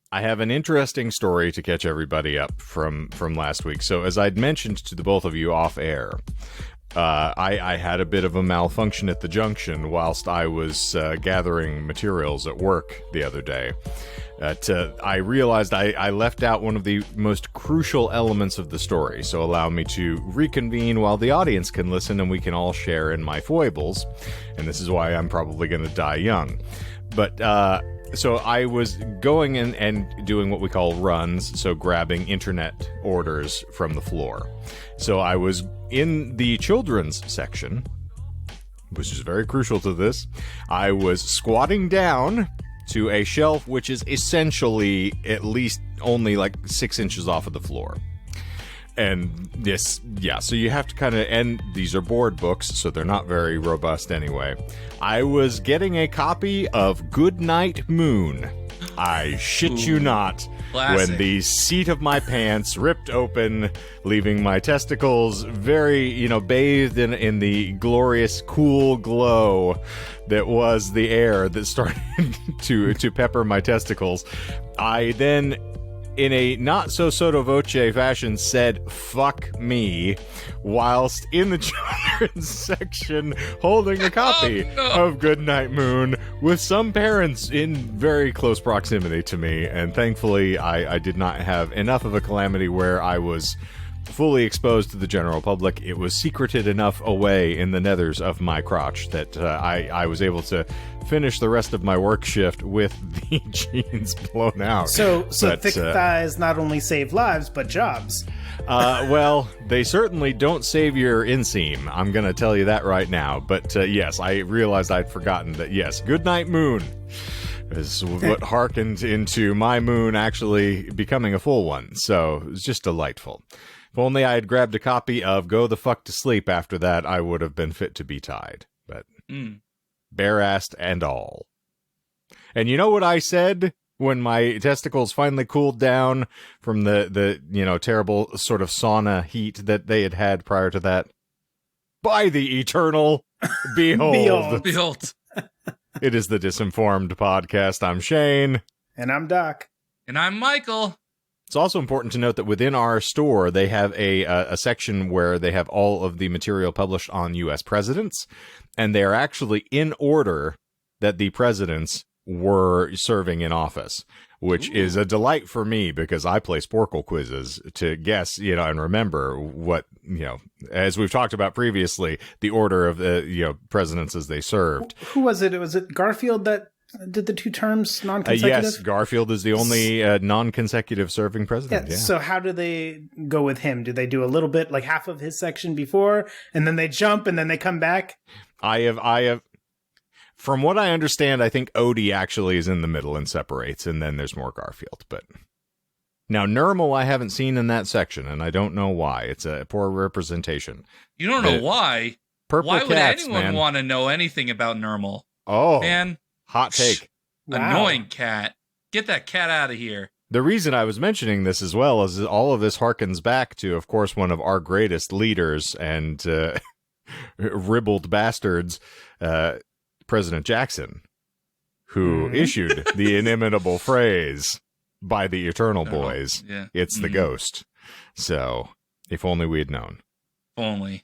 I have an interesting story to catch everybody up from last week. So, as I'd mentioned to the both of you off air, I had a bit of a malfunction at the junction whilst I was gathering materials at work the other day. I realized I left out one of the most crucial elements of the story, so allow me to reconvene while the audience can listen and we can all share in my foibles. And this is why I'm probably going to die young. But, so I was going in and doing what we call runs, so grabbing internet orders from the floor. So I was in the children's section, which is very crucial to this. I was squatting down to a shelf which is essentially at least only like 6 inches off of the floor. And this, yeah, so you have to kind of, and these are board books, so they're not very robust anyway. I was getting a copy of Goodnight Moon. I shit you not. Classic. When the seat of my pants ripped open, leaving my testicles very, bathed in the glorious, cool glow that was the air that started to pepper my testicles. I then, in a not-so-sotto voce fashion, said, "Fuck me," whilst in the children's section holding a copy of Goodnight Moon with some parents in very close proximity to me. And thankfully, I did not have enough of a calamity where I was fully exposed to the general public. It was secreted enough away in the nethers of my crotch that I was able to finish the rest of my work shift with the jeans blown out. So thick thighs not only save lives, but jobs. Well, they certainly don't save your inseam. I'm going to tell you that right now. But yes, I realized I'd forgotten that, yes, Goodnight Moon is what harkened into my moon actually becoming a full one. So it was just delightful. If only I had grabbed a copy of Go the Fuck to Sleep after that, I would have been fit to be tied. But bare-assed and all. And you know what I said when my testicles finally cooled down from the terrible sort of sauna heat that they had had prior to that? By the eternal, behold. Behold. It is the Disinformed Podcast. I'm Shane. And I'm Doc. And I'm Michael. It's also important to note that within our store, they have a section where they have all of the material published on U.S. presidents, and they are actually in order that the presidents were serving in office, which is a delight for me because I play Sporkle quizzes to guess, and remember what, as we've talked about previously, the order of the, presidents as they served. Who was it? Was it Garfield that did the 2 terms non-consecutive? Yes, Garfield is the only non-consecutive serving president. Yeah. So how do they go with him? Do they do a little bit, like half of his section before, and then they jump, and then they come back? I have, from what I understand, I think Odie actually is in the middle and separates, and then there's more Garfield. But now Nermal I haven't seen in that section, and I don't know why. It's a poor representation. You don't know why? Purple why cats, would anyone man. want to know anything about Nermal? Oh, man. Hot take. Wow. Annoying cat. Get that cat out of here. The reason I was mentioning this as well is all of this harkens back to, of course, one of our greatest leaders and ribald bastards, President Jackson, who issued the inimitable phrase, "By the eternal boys, it's the ghost." So, if only we had known. If only.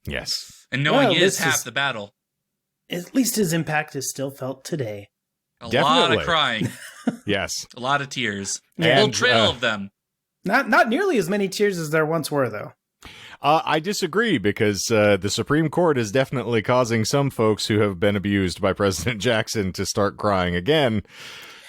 Yes. And knowing is half the battle. At least his impact is still felt today. A lot of crying. Yes. A lot of tears. And, a little trail of them. Not nearly as many tears as there once were, though. I disagree because the Supreme Court is definitely causing some folks who have been abused by President Jackson to start crying again.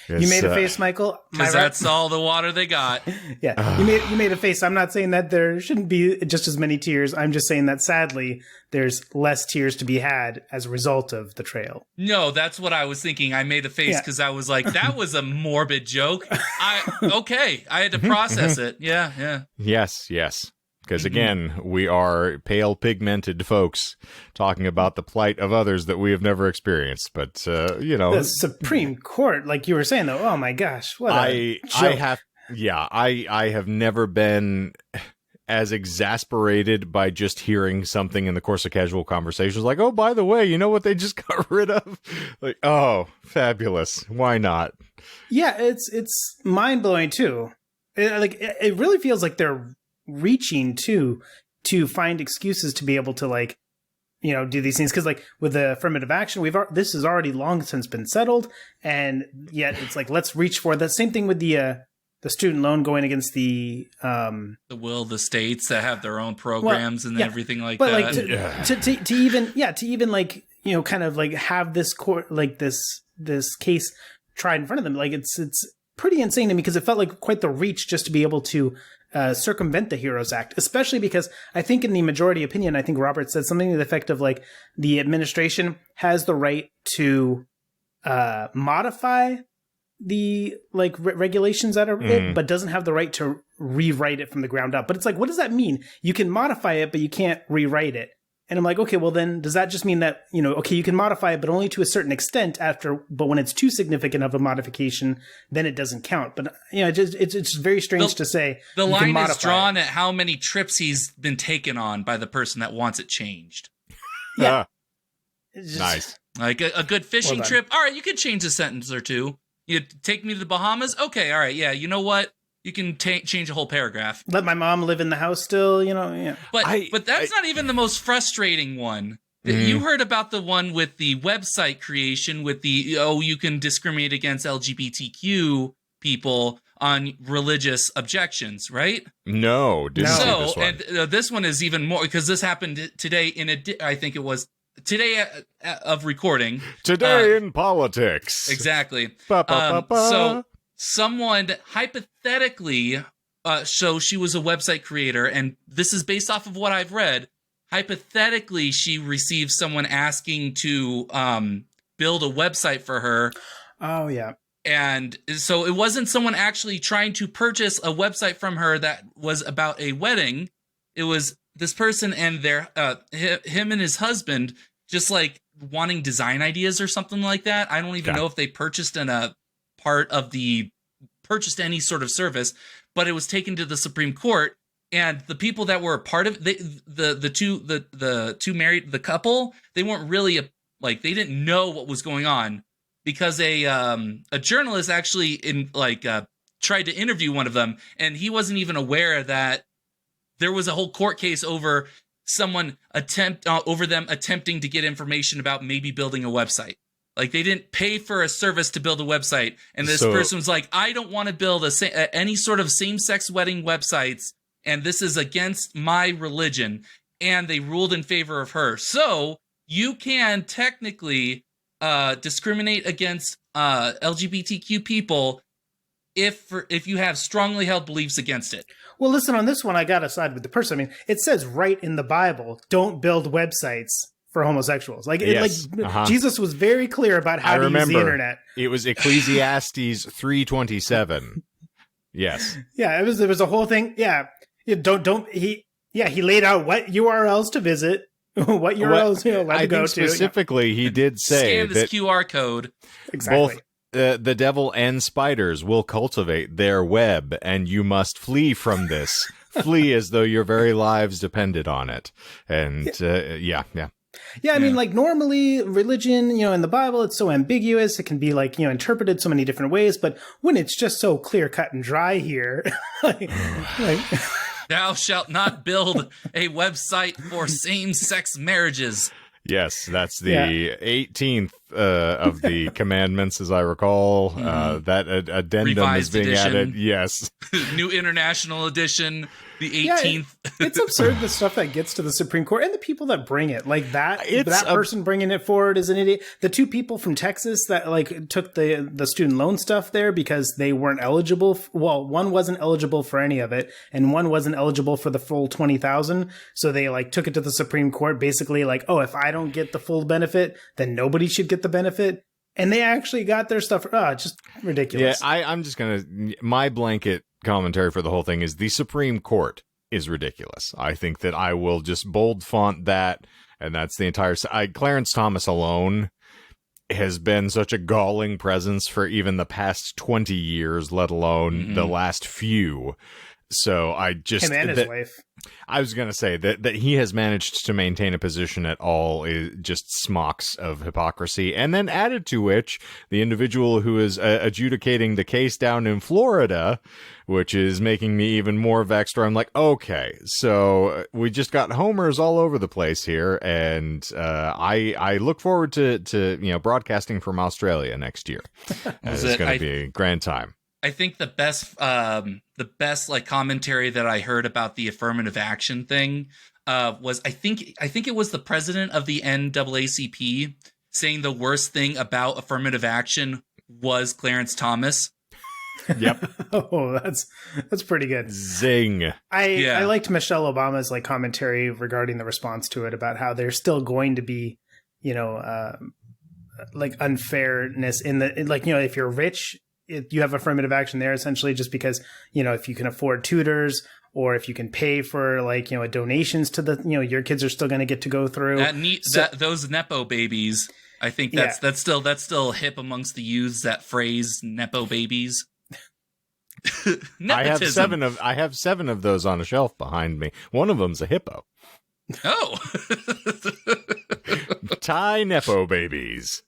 You made a face, Michael. Because that's all the water they got. Yeah, you made a face. I'm not saying that there shouldn't be just as many tears. I'm just saying that sadly, there's less tears to be had as a result of the trail. No, that's what I was thinking. I made a face because I was like, that was a morbid joke. I had to process it. Yeah. Yes. Because, again, we are pale, pigmented folks talking about the plight of others that we have never experienced. But, The Supreme Court, like you were saying, though, oh, my gosh. What a joke. I have never been as exasperated by just hearing something in the course of casual conversations like, oh, by the way, you know what they just got rid of? Like, oh, fabulous. Why not? Yeah, it's mind-blowing too. It really feels like they're reaching to find excuses to be able to, like, you know, do these things, because like with the affirmative action, this has already long since been settled, and yet it's like, let's reach for the same thing with the student loan going against the will of the states that have their own programs and everything like but that. Like to even like, you know, kind of like have this court, like this case tried in front of them, like it's pretty insane to me, because it felt like quite the reach just to be able to circumvent the Heroes Act, especially because I think in the majority opinion, I think Robert said something to the effect of like, the administration has the right to modify the like regulations that are it, but doesn't have the right to rewrite it from the ground up. But it's like, what does that mean? You can modify it, but you can't rewrite it. And I'm like, okay, well then does that just mean that, you know, okay, you can modify it, but only to a certain extent but when it's too significant of a modification, then it doesn't count. But you know, it's very strange to say. The line is drawn at how many trips he's been taken on by the person that wants it changed. Yeah. Nice. Like a good fishing trip. All right, you could change a sentence or two. You take me to the Bahamas? Okay, all right, yeah, you know what? You can change a whole paragraph. Let my mom live in the house still, you know, yeah. But that's not even the most frustrating one. You heard about the one with the website creation with the, you can discriminate against LGBTQ people on religious objections, right? No, didn't see this one. And this one is even more, because this happened today I think it was today of recording. Today in politics. Exactly. So someone hypothetically, so she was a website creator, and this is based off of what I've read. Hypothetically, she received someone asking to build a website for her. Oh, yeah. And so it wasn't someone actually trying to purchase a website from her that was about a wedding. It was this person and him and his husband just like wanting design ideas or something like that. I don't even know if they purchased purchased any sort of service, but it was taken to the Supreme Court, and the people that were a part of it, the couple, they weren't really they didn't know what was going on, because a journalist actually tried to interview one of them, and he wasn't even aware that there was a whole court case over someone over them attempting to get information about maybe building a website. Like, they didn't pay for a service to build a website. And this person was like, I don't want to build any sort of same-sex wedding websites, and this is against my religion. And they ruled in favor of her. So you can technically discriminate against LGBTQ people if you have strongly held beliefs against it. Well, listen, on this one, I got to side with the person. I mean, it says right in the Bible, don't build websites for homosexuals. Jesus was very clear about how to use the internet. It was Ecclesiastes 3:27. Yes. Yeah, there was a whole thing. Yeah. He laid out what URLs to visit, what URLs you're allowed to go to. Specifically, he did say scan this QR code. Exactly. Both the devil and spiders will cultivate their web, and you must flee from this. Flee as though your very lives depended on it. And yeah. Yeah, I mean, like, normally religion, you know, in the Bible, it's so ambiguous. It can be, like, you know, interpreted so many different ways. But when it's just so clear cut and dry here, thou shalt not build a website for same-sex marriages. Yes, that's the 18th of the commandments, as I recall. That addendum Revised is being edition. added. Yes. New International Edition, the 18th. It's absurd, the stuff that gets to the Supreme Court and the people that bring it. Like, that person bringing it forward is an idiot. The two people from Texas that, like, took the student loan stuff there because they weren't eligible. One wasn't eligible for any of it, and one wasn't eligible for the full $20,000. So they, like, took it to the Supreme Court, basically like, oh, if I don't get the full benefit, then nobody should get the benefit. And they actually got their stuff. Just ridiculous. Yeah, I'm just going to... My blanket commentary for the whole thing is the Supreme Court is ridiculous. I think that I will just bold font that, and that's the entire... Clarence Thomas alone has been such a galling presence for even the past 20 years, let alone the last few. So I just him and his wife. I was going to say that he has managed to maintain a position at all is just smocks of hypocrisy. And then added to which, the individual who is adjudicating the case down in Florida, which is making me even more vexed, where I'm like, okay, so we just got homers all over the place here. And I look forward to broadcasting from Australia next year. It's going to be a grand time. I think the best like commentary that I heard about the affirmative action thing was I think it was the president of the NAACP saying the worst thing about affirmative action was Clarence Thomas. Yep. Oh, that's pretty good. Zing. I liked Michelle Obama's like commentary regarding the response to it about how there's still going to be, like unfairness in the if you're rich. You have affirmative action there essentially just because, if you can afford tutors or if you can pay for donations to the, your kids are still going to get to go through those Nepo babies. I think that's still hip amongst the youths, that phrase Nepo babies. I have seven of those on a shelf behind me. One of them's a hippo. Oh. Thai Nepo babies.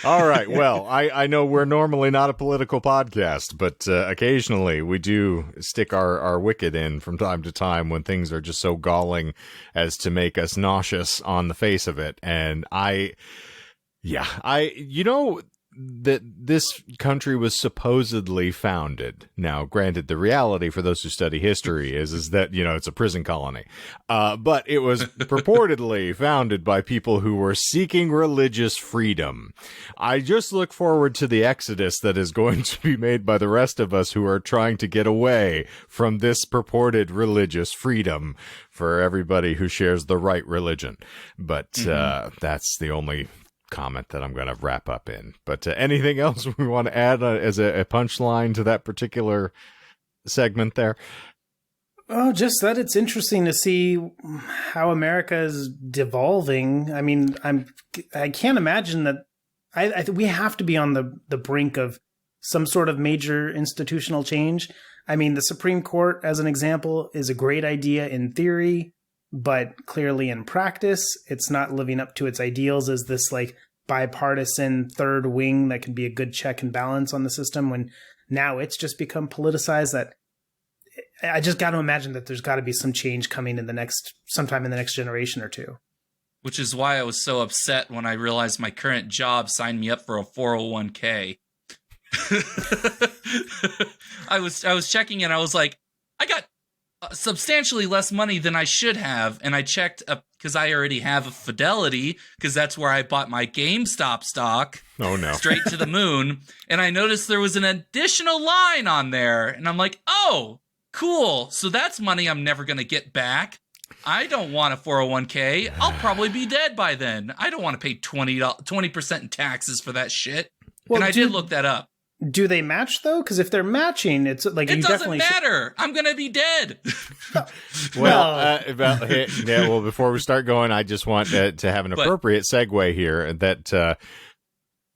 All right. Well, I know we're normally not a political podcast, but occasionally we do stick our wicket in from time to time when things are just so galling as to make us nauseous on the face of it. And that this country was supposedly founded. Now, granted, the reality for those who study history is that, it's a prison colony. But it was purportedly founded by people who were seeking religious freedom. I just look forward to the exodus that is going to be made by the rest of us who are trying to get away from this purported religious freedom for everybody who shares the right religion. But that's the only comment that I'm going to wrap up in. But anything else we want to add as a punchline to that particular segment there? Oh, just that it's interesting to see how America is devolving. I mean, I can't imagine that. I think we have to be on the brink of some sort of major institutional change. I mean, the Supreme Court, as an example, is a great idea in theory, but clearly in practice, it's not living up to its ideals as this bipartisan third wing that can be a good check and balance on the system, when now it's just become politicized. That I just got to imagine that there's got to be some change coming sometime in the next generation or two. Which is why I was so upset when I realized my current job signed me up for a 401k. I was checking and I was like, I got substantially less money than I should have, and I checked because I already have a Fidelity, because that's where I bought my GameStop stock. Oh no. Straight to the moon. And I noticed there was an additional line on there, and I'm like, oh, cool. So that's money I'm never going to get back. I don't want a 401k. I'll probably be dead by then. I don't want to pay 20% in taxes for that shit. Well, and I did look that up. Do they match though? Because if they're matching, it's like it doesn't matter. I'm gonna be dead. Well, before we start going, I just want to have an appropriate segue here. That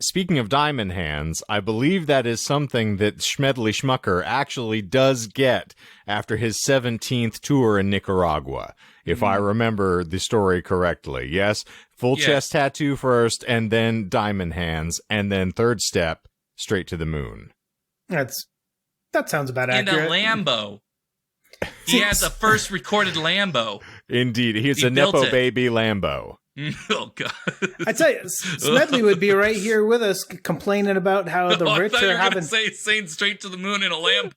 speaking of diamond hands, I believe that is something that Smedley Schmucker actually does get after his 17th tour in Nicaragua, if I remember the story correctly. Yes, full chest tattoo first, and then diamond hands, and then third step, straight to the moon. That sounds about accurate. In a Lambo. He had the first recorded Lambo. Indeed. He's a Nepo baby Lambo. Oh, God. I tell you, Smedley would be right here with us complaining about how the rich are having... saying straight to the moon in a Lambo.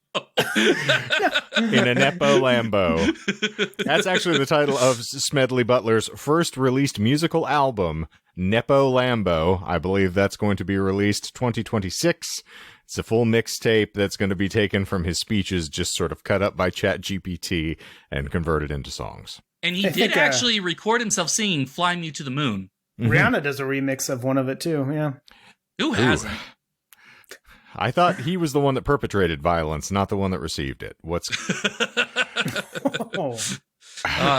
In a Nepo Lambo. That's actually the title of Smedley Butler's first released musical album, Nepo Lambo. I believe that's going to be released 2026. It's a full mixtape that's going to be taken from his speeches, just sort of cut up by ChatGPT and converted into songs. And he did actually record himself singing Fly Me to the Moon. Rihanna does a remix of one of it too, yeah. Who hasn't? I thought he was the one that perpetrated violence, not the one that received it. If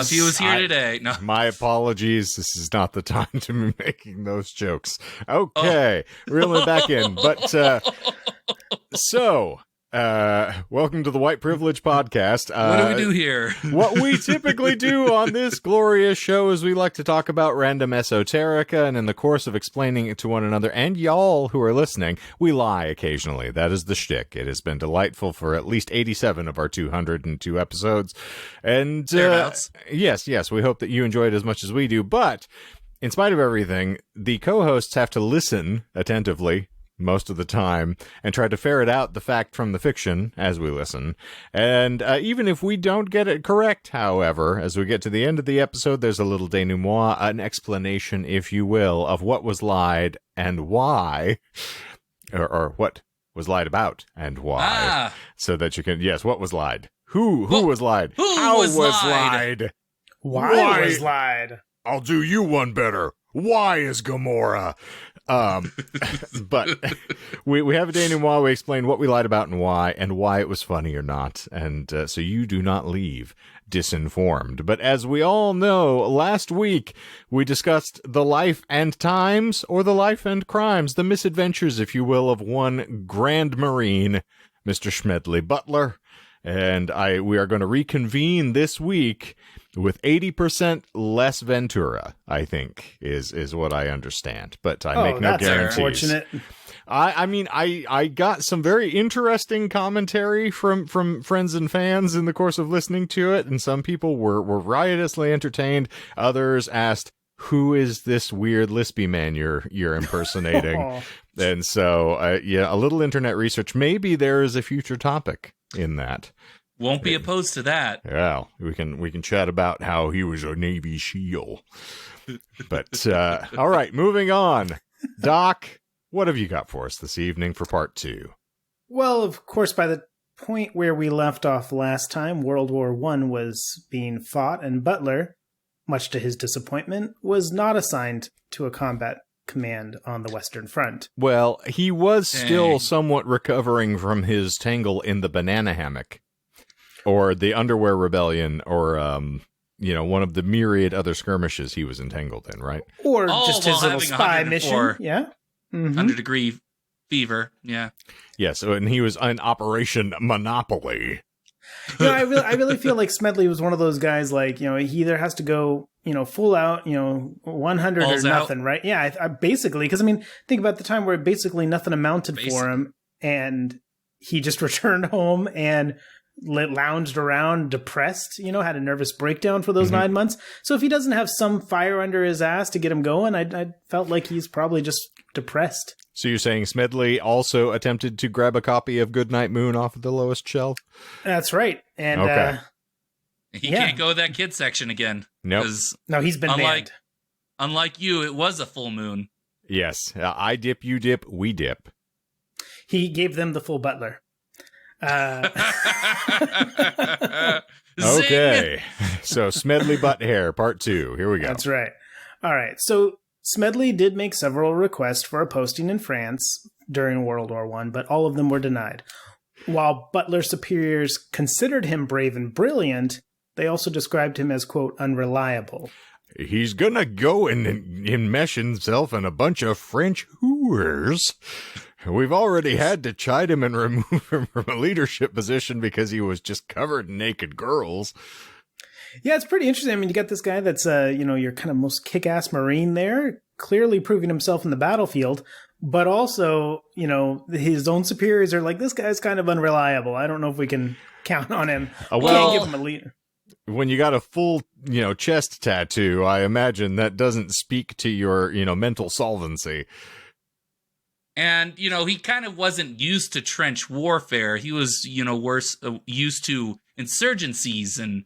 he was here today. No. My apologies. This is not the time to be making those jokes. Okay, reeling it back in. But so Welcome to the White Privilege Podcast. What do we do here? What we typically do on this glorious show is we like to talk about random esoterica, and in the course of explaining it to one another, and y'all who are listening, we lie occasionally. That is the shtick. It has been delightful for at least 87 of our 202 episodes. And yes, we hope that you enjoy it as much as we do. But in spite of everything, the co-hosts have to listen attentively most of the time and try to ferret out the fact from the fiction as we listen. And even if we don't get it correct, however, as we get to the end of the episode, there's a little denouement, an explanation, if you will, of what was lied and why, or what was lied about and why, so that you can, yes, what was lied? Who was lied? How was lied? Why was lied? I'll do you one better. Why is Gamora? But we have a denouement. We explain what we lied about and why it was funny or not. And so you do not leave disinformed. But as we all know, last week we discussed the life and times, or the life and crimes, the misadventures, if you will, of one Grand Marine, Mr. Smedley Butler. And we are going to reconvene this week with 80% less Ventura, I think, is what I understand. But I make no guarantees. Unfortunate. I mean, I got some very interesting commentary from friends and fans in the course of listening to it, and some people were riotously entertained. Others asked, who is this weird lispy man you're impersonating? And so, a little internet research. Maybe there is a future topic in that. Won't be opposed to that. Yeah, we can chat about how he was a Navy SEAL. But all right, moving on. Doc, what have you got for us this evening for part 2? Well, of course, by the point where we left off last time, World War I was being fought, and Butler, much to his disappointment, was not assigned to a combat command on the Western Front. Well, he was still somewhat recovering from his tangle in the banana hammock, or the underwear rebellion, or one of the myriad other skirmishes he was entangled in, right? Or just his little spy mission. Yeah. 100-degree fever. Yeah. Yes, and he was in Operation Monopoly. I really feel like Smedley was one of those guys, like, he either has to go, full out, 100 Balls or out. nothing, right? Yeah, I basically, because think about the time where basically nothing amounted for him, and he just returned home and lounged around depressed, had a nervous breakdown for those 9 months. So if he doesn't have some fire under his ass to get him going, I felt like he's probably just depressed. So you're saying Smedley also attempted to grab a copy of Goodnight Moon off of the lowest shelf? That's right. And okay. He can't go to that kid section again. Nope. No, he's been banned. Unlike you, it was a full moon. Yes. I dip, you dip, we dip. He gave them the full Butler. Okay. So Smedley Butt Hair, part 2. Here we go. That's right. All right. So Smedley did make several requests for a posting in France during World War I, but all of them were denied. While Butler's superiors considered him brave and brilliant, they also described him as, quote, unreliable. He's gonna go and enmesh himself in a bunch of French hooers. We've already had to chide him and remove him from a leadership position because he was just covered in naked girls. Yeah, it's pretty interesting. I mean, you got this guy that's, your kind of most kick-ass Marine there, clearly proving himself in the battlefield, but also, his own superiors are like, this guy's kind of unreliable. I don't know if we can count on him. Well, can't give him a leader. When you got a full, chest tattoo, I imagine that doesn't speak to your, mental solvency. And, he kind of wasn't used to trench warfare. He was, used to insurgencies and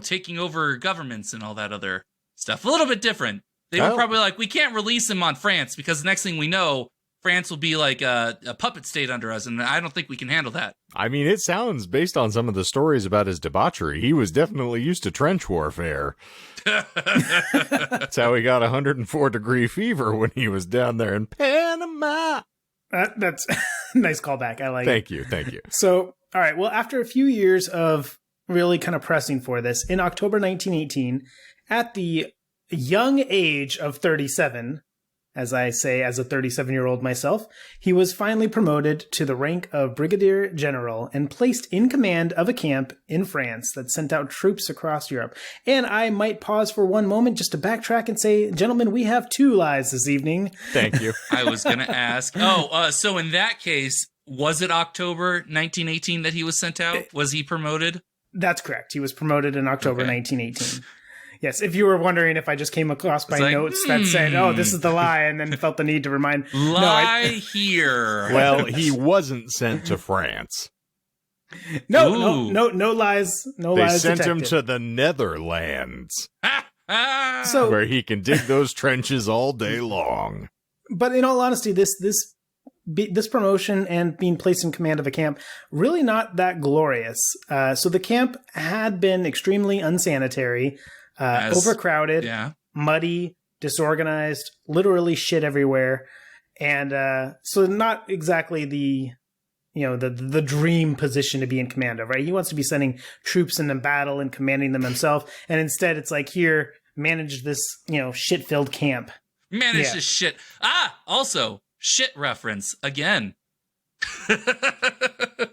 taking over governments and all that other stuff. A little bit different. They were probably like, we can't release him on France because the next thing we know, France will be like a puppet state under us, and I don't think we can handle that. I mean, it sounds, based on some of the stories about his debauchery, he was definitely used to trench warfare. That's how he got 104-degree fever when he was down there in Panama. That's nice callback. I like it. Thank you. So, all right. Well, after a few years of really kind of pressing for this, in October 1918, at the young age of 37, as I say as a 37-year-old myself, he was finally promoted to the rank of Brigadier General and placed in command of a camp in France that sent out troops across Europe. And I might pause for one moment just to backtrack and say, gentlemen, we have 2 lies this evening. Thank you. I was going to ask. So in that case, was it October 1918 that he was sent out? Was he promoted? That's correct. He was promoted in October 1918. Yes, if you were wondering if I just came across my notes that said, oh, this is the lie, and then felt the need to remind. Here. Well, he wasn't sent to France. No lies. No they lies sent detected. him to the Netherlands, So, where he can dig those trenches all day long. but in all honesty, this promotion and being placed in command of a camp, really not that glorious. So the camp had been extremely unsanitary, overcrowded, muddy, disorganized, literally shit everywhere. And so not exactly the dream position to be in command of, right? He wants to be sending troops into battle and commanding them himself. And instead it's like, here, manage this, shit-filled camp. Manage this shit. Also, shit reference again.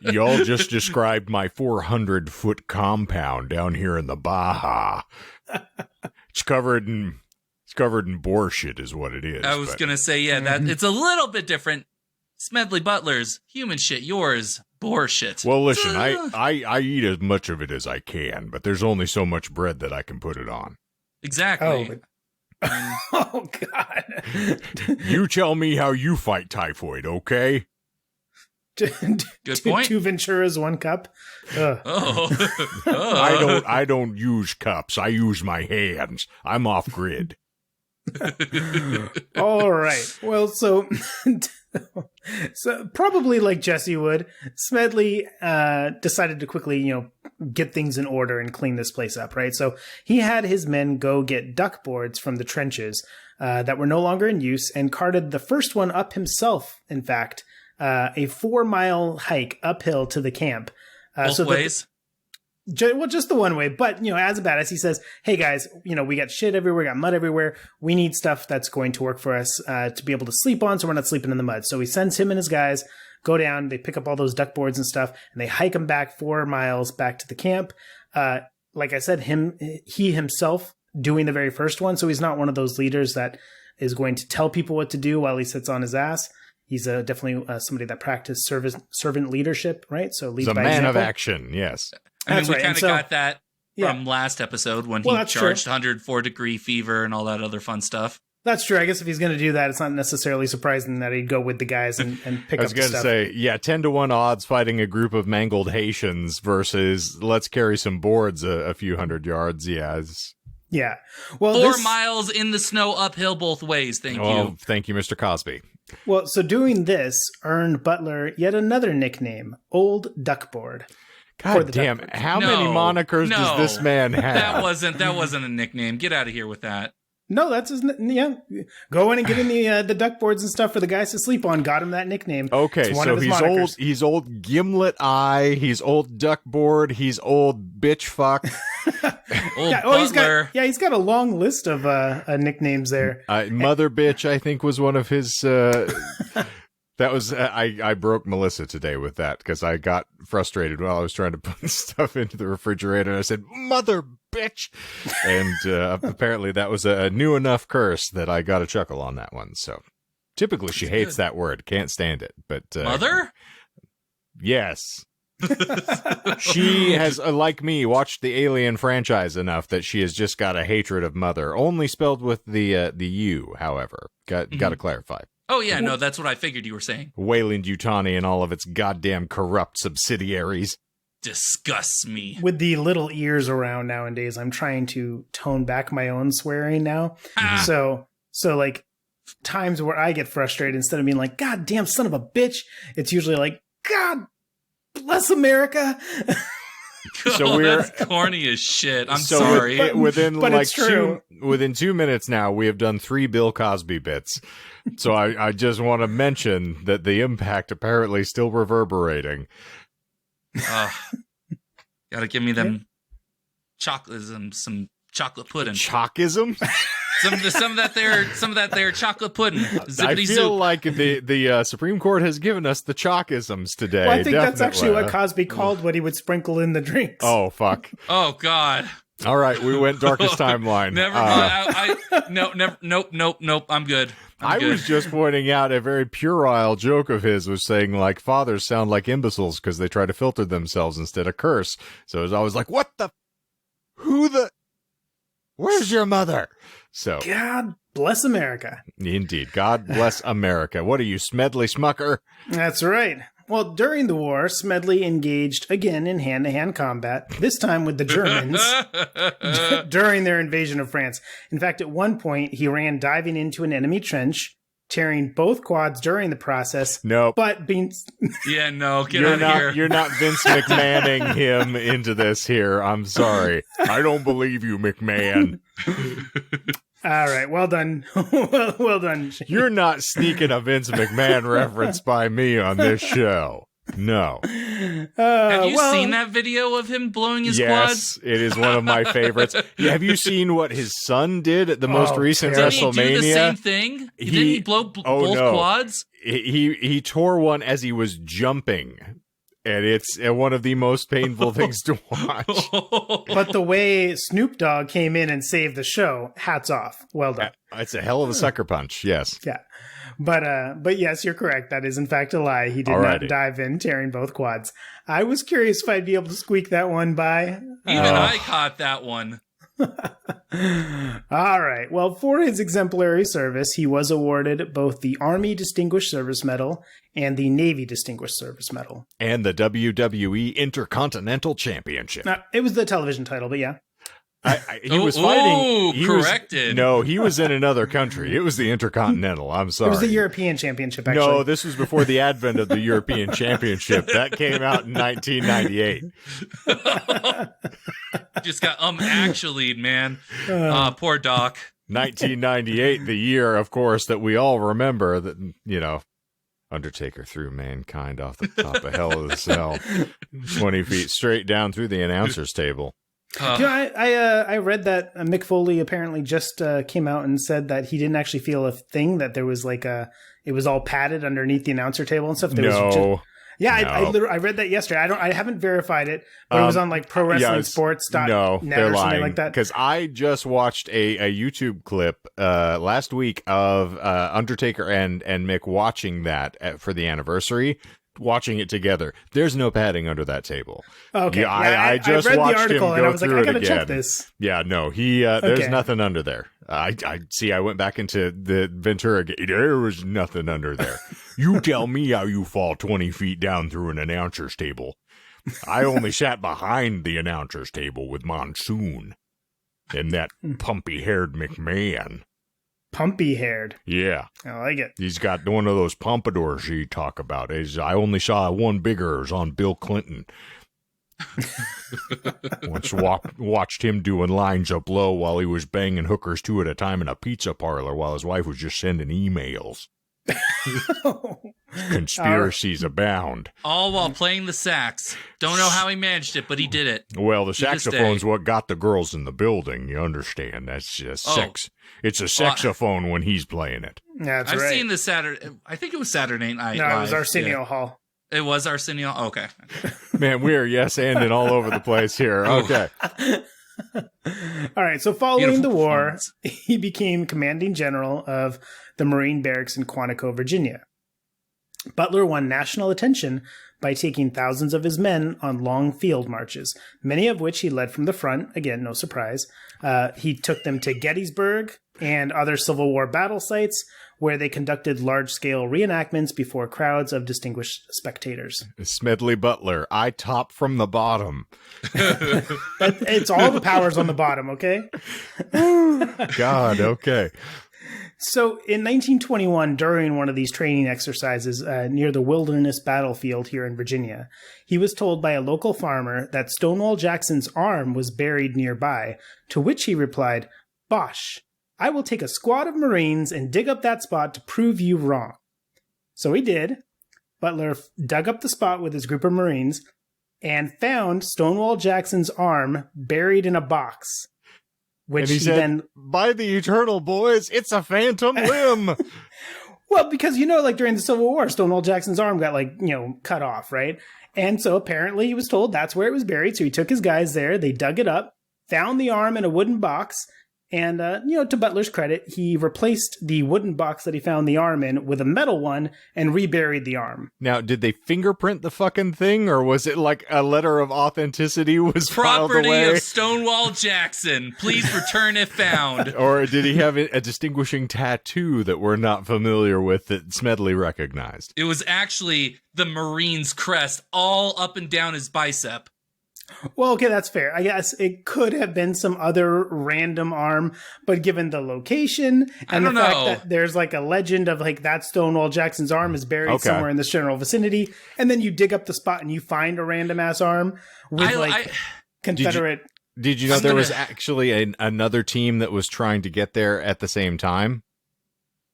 Y'all just described my 400-foot compound down here in the Baja. It's covered in boar shit is what it is. I was going to say, that it's a little bit different. Smedley Butler's human shit, yours boar shit. Well, listen, I eat as much of it as I can, but there's only so much bread that I can put it on. Exactly. Oh, God. You tell me how you fight typhoid, okay? Good point. 2 Venturas, 1 cup. I don't use cups. I use my hands. I'm off grid. All right. Well, so probably like Jesse would, Smedley decided to quickly, get things in order and clean this place up, right? So he had his men go get duck boards from the trenches that were no longer in use and carted the first one up himself, in fact, a 4-mile hike uphill to the camp. Both ways? Just the one way. But, as a badass, he says, hey, guys, we got shit everywhere, we got mud everywhere. We need stuff that's going to work for us to be able to sleep on so we're not sleeping in the mud. So he sends him and his guys, go down, they pick up all those duck boards and stuff, and they hike them back 4 miles back to the camp. Like I said, he himself doing the very first one. So he's not one of those leaders that is going to tell people what to do while he sits on his ass. He's definitely somebody that practiced servant leadership, right? So lead by example. He's a man of action, yes. We kind of got that from last episode when he charged 104-degree fever and all that other fun stuff. That's true. I guess if he's going to do that, it's not necessarily surprising that he'd go with the guys and pick up the stuff. I was going to say, 10-1 odds fighting a group of mangled Haitians versus let's carry some boards a few hundred yards. Yeah. Well, 4 miles in the snow uphill both ways. Thank you. Thank you, Mr. Cosby. Well, so doing this earned Butler yet another nickname, Old Duckboard. God damn! How many monikers does this man have? That wasn't a nickname. Get out of here with that. No, that's his. Go in and get in the duck boards and stuff for the guys to sleep on. Got him that nickname. Okay, so he's monikers. Old. He's Old Gimlet Eye. He's Old Duckboard. He's Old Bitch Fuck. Old Butler. He's got a long list of nicknames there. Mother Bitch, I think, was one of his. That was I broke Melissa today with that because I got frustrated while I was trying to put stuff into the refrigerator. And I said, "Mother bitch," and apparently that was a new enough curse that I got a chuckle on that one. So typically she hates that word, can't stand it. But mother, yes, she has, like me, watched the Alien franchise enough that she has just got a hatred of mother, only spelled with the U. However, got to clarify. Oh, yeah, no, that's what I figured you were saying. Weyland-Yutani and all of its goddamn corrupt subsidiaries. Disgusts me. With the little ears around nowadays, I'm trying to tone back my own swearing now. So like, times where I get frustrated, instead of being like, God damn son of a bitch, it's usually like, God bless America. So that's corny as shit. I'm sorry. Within 2 minutes now, we have done 3 Bill Cosby bits. So I just want to mention that the impact apparently still reverberating. Gotta give me them chocolatism, some chocolate pudding. Chalkism? Some of that there chocolate pudding. Zippity I feel zoop. like the Supreme Court has given us the chalkisms today. Well, I think that's actually definitely. what Cosby called what he would sprinkle in the drinks. Oh, fuck. Oh God. All right, we went darkest timeline. Never mind. Nope. I'm good. I was just pointing out a very puerile joke of his was saying, like, fathers sound like imbeciles because they try to filter themselves instead of curse. So it was always like, where's your mother? So God bless America. Indeed. God bless America. What are you, Smedley Smucker? That's right. Well, during the war, Smedley engaged again in hand-to-hand combat, this time with the Germans, during their invasion of France. In fact, at one point, he ran diving into an enemy trench, tearing both quads during the process. Nope. But being... Yeah, no, get out of here. You're not Vince McMahoning him into this here. I'm sorry. I don't believe you, McMahon. All right, well done. well done. You're not sneaking a Vince McMahon reference by me on this show. No. Have you seen that video of him blowing his quads? Yes, it is one of my favorites. Have you seen what his son did at the most recent WrestleMania? Did he do the same thing? Didn't he blow both quads? He tore one as he was jumping. And it's one of the most painful things to watch. But the way Snoop Dogg came in and saved the show, hats off. Well done. It's a hell of a sucker punch, yes. Yeah. But yes, you're correct. That is in fact a lie. He did not dive in, tearing both quads. I was curious if I'd be able to squeak that one by. Even I caught that one. All right. Well, for his exemplary service, he was awarded both the Army Distinguished Service Medal and the Navy Distinguished Service Medal. And the WWE Intercontinental Championship. It was the television title, but yeah. He was fighting. Corrected. He was in another country. It was the Intercontinental. I'm sorry. It was the European Championship, actually. No, this was before the advent of the European Championship. That came out in 1998. Just got actually, man. Poor Doc. 1998, the year, of course, that we all remember that, Undertaker threw mankind off the top of Hell in a Cell 20 feet straight down through the announcer's table. I read that Mick Foley apparently just came out and said that he didn't actually feel a thing, that there was it was all padded underneath the announcer table and stuff. I read that yesterday. I haven't verified it, but it was on like ProWrestlingSports.net or something like that. Because I just watched a YouTube clip last week of Undertaker and Mick watching that for the anniversary. Watching it together. There's no padding under that table. Okay. Yeah, I just read watched the article him and go I was like, through I it gotta again. check this. Yeah, no, there's nothing under there. I went back into the Ventura game. There was nothing under there. You tell me how you fall 20 feet down through an announcer's table. I only sat behind the announcer's table with Monsoon and that pumpy-haired McMahon. Pumpy-haired. Yeah. I like it. He's got one of those pompadours you talk about. I only saw one bigger. It was on Bill Clinton. Once watched him doing lines up low while he was banging hookers two at a time in a pizza parlor while his wife was just sending emails. Conspiracies abound. All while playing the sax. Don't know how he managed it, but he did it. Well, the saxophone's what got the girls in the building. You understand? That's just sex. It's a saxophone when he's playing it. Yeah, that's I've right. seen the Saturday. I think it was Saturday Night Live. No, it was Arsenio Hall. It was Arsenio. Oh, okay. Man, we are yes-anding all over the place here. Okay. All right. So following the war, he became commanding general of the Marine Barracks in Quantico, Virginia. Butler won national attention by taking thousands of his men on long field marches, many of which he led from the front. Again, no surprise. He took them to Gettysburg and other Civil War battle sites, where they conducted large-scale reenactments before crowds of distinguished spectators. Smedley Butler, I top from the bottom. It's all the powers on the bottom, okay? God, okay. So in 1921, during one of these training exercises near the Wilderness Battlefield here in Virginia, he was told by a local farmer that Stonewall Jackson's arm was buried nearby, to which he replied, "Bosh, I will take a squad of Marines and dig up that spot to prove you wrong." So he did. Butler dug up the spot with his group of Marines and found Stonewall Jackson's arm buried in a box. which and he said, then, by the eternal boys, it's a phantom limb. well, because, like during the Civil War, Stonewall Jackson's arm got cut off, right? And so apparently he was told that's where it was buried. So he took his guys there. They dug it up, found the arm in a wooden box. And, to Butler's credit, he replaced the wooden box that he found the arm in with a metal one and reburied the arm. Now, did they fingerprint the fucking thing, or was it like a letter of authenticity was filed Property away? of Stonewall Jackson. Please return if found. Or did he have a distinguishing tattoo that we're not familiar with that Smedley recognized? It was actually the Marine's crest all up and down his bicep. Well, okay, that's fair. I guess it could have been some other random arm, but given the location and the fact that there's like a legend of like that Stonewall Jackson's arm is buried somewhere in this general vicinity, and then you dig up the spot and you find a random ass arm with Confederate. Did you know there was actually another team that was trying to get there at the same time?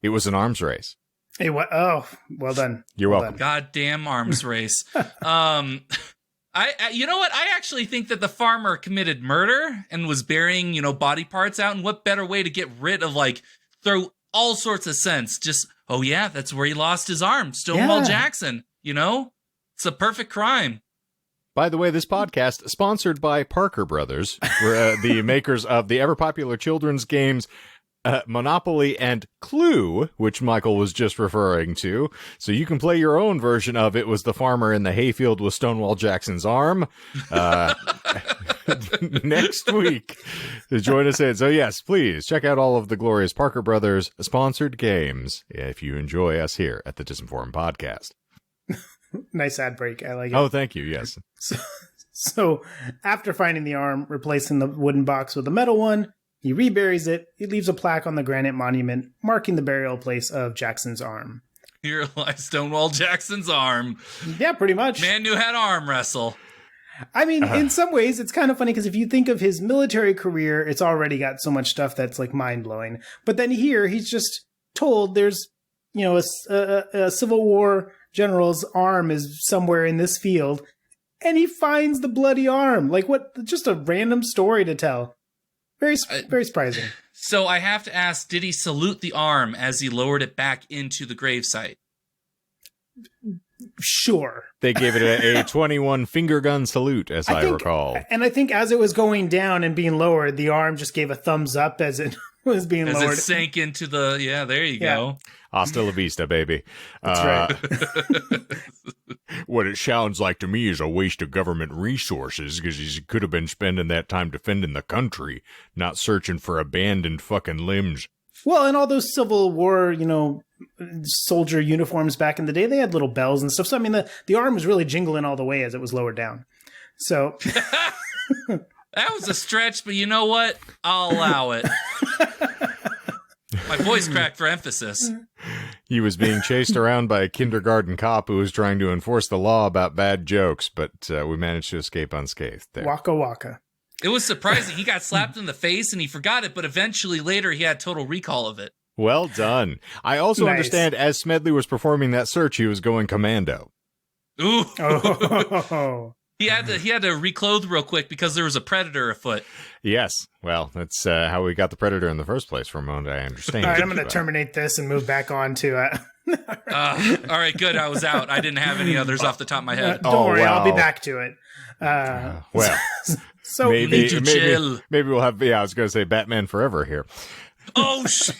It was an arms race. Hey, what? Oh, well done. You're welcome. Goddamn arms race. You know what? I actually think that the farmer committed murder and was burying, body parts out. And what better way to get rid of, throw all sorts of sense? Just, oh yeah, that's where he lost his arm. Stonewall Jackson, It's a perfect crime. By the way, this podcast sponsored by Parker Brothers, the makers of the ever-popular children's games Monopoly and Clue, which Michael was just referring to. So you can play your own version of It Was the Farmer in the Hayfield with Stonewall Jackson's Arm next week. Join us in. So yes, please check out all of the glorious Parker Brothers sponsored games if you enjoy us here at the Disinformed Podcast. Nice ad break. I like it. Oh, thank you. Yes. So after finding the arm, replacing the wooden box with a metal one, he reburies it. He leaves a plaque on the granite monument marking the burial place of Jackson's arm. Here lies Stonewall Jackson's arm. Yeah, pretty much. Man knew how to arm wrestle. I mean, in some ways, it's kind of funny because if you think of his military career, it's already got so much stuff that's mind-blowing. But then here, he's just told there's, a Civil War general's arm is somewhere in this field, and he finds the bloody arm. What? Just a random story to tell. Very, very surprising. So I have to ask, did he salute the arm as he lowered it back into the gravesite? Sure. They gave it a 21 finger gun salute, as I recall. And I think as it was going down and being lowered, the arm just gave a thumbs up as it was being lowered. As it sank into the, there you go. Hasta la vista, baby. That's right. What it sounds like to me is a waste of government resources because he could have been spending that time defending the country, not searching for abandoned fucking limbs. Well, and all those Civil War, soldier uniforms back in the day, they had little bells and stuff. So, I mean, the arm was really jingling all the way as it was lowered down. So... That was a stretch, but you know what? I'll allow it. My voice cracked for emphasis. He was being chased around by a kindergarten cop who was trying to enforce the law about bad jokes, but we managed to escape unscathed there. Waka waka. It was surprising. He got slapped in the face and he forgot it, but eventually later he had total recall of it. Well done. I also understand as Smedley was performing that search, he was going commando. Ooh. Oh. He had to reclothe real quick because there was a predator afoot. Yes. Well, that's how we got the predator in the first place for a moment, I understand. All right, I'm going to terminate this and move back on to... all right, good. I was out. I didn't have any others off the top of my head. Don't worry, I'll be back to it. So maybe we'll have... Yeah, I was going to say Batman Forever here. Oh, shit.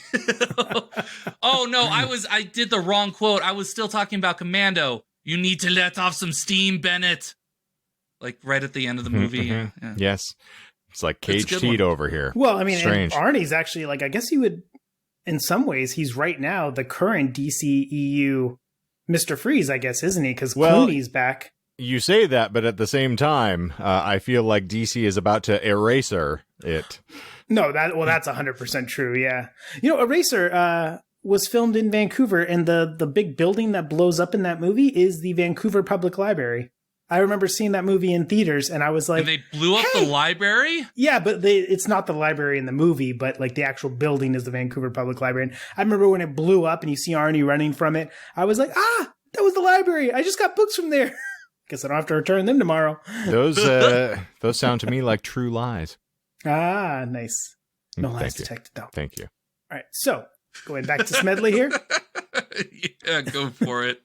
Oh, no, I did the wrong quote. I was still talking about Commando. You need to let off some steam, Bennett. Right at the end of the movie. Mm-hmm. Yeah. Yes. It's like Caged Heat over here. Well, I mean, and Arnie's actually, I guess he would, in some ways, he's right now the current DCEU Mr. Freeze, I guess, isn't he? Because Clooney's back. You say that, but at the same time, I feel like DC is about to eraser it. No, that's 100% true, yeah. Eraser was filmed in Vancouver, and the big building that blows up in that movie is the Vancouver Public Library. I remember seeing that movie in theaters, and I was like... And they blew up the library? Yeah, but it's not the library in the movie, but the actual building is the Vancouver Public Library. And I remember when it blew up and you see Arnie running from it, I was like, that was the library. I just got books from there. Guess I don't have to return them tomorrow. Those sound to me like true lies. Ah, nice. No lies Thank you. detected, though. Thank you. All right, so going back to Smedley here. Yeah, go for it.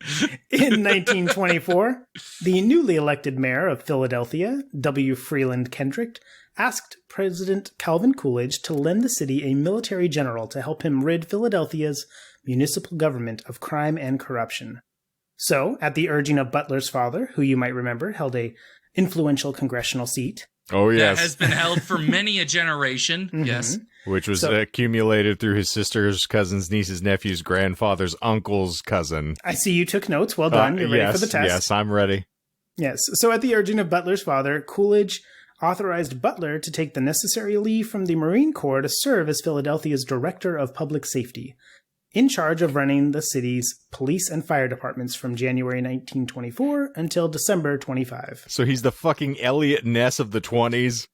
In 1924, the newly elected mayor of Philadelphia, W. Freeland Kendrick, asked President Calvin Coolidge to lend the city a military general to help him rid Philadelphia's municipal government of crime and corruption. So, at the urging of Butler's father, who you might remember held a influential congressional seat. Oh, yes. That has been held for many a generation. Mm-hmm. Yes. Which was accumulated through his sister's, cousin's, niece's, nephew's, grandfather's, uncle's cousin. I see you took notes. Well done. You're ready for the test. Yes, I'm ready. Yes. So at the urging of Butler's father, Coolidge authorized Butler to take the necessary leave from the Marine Corps to serve as Philadelphia's Director of Public Safety, in charge of running the city's police and fire departments from January 1924 until December 25. So he's the fucking Elliot Ness of the 20s.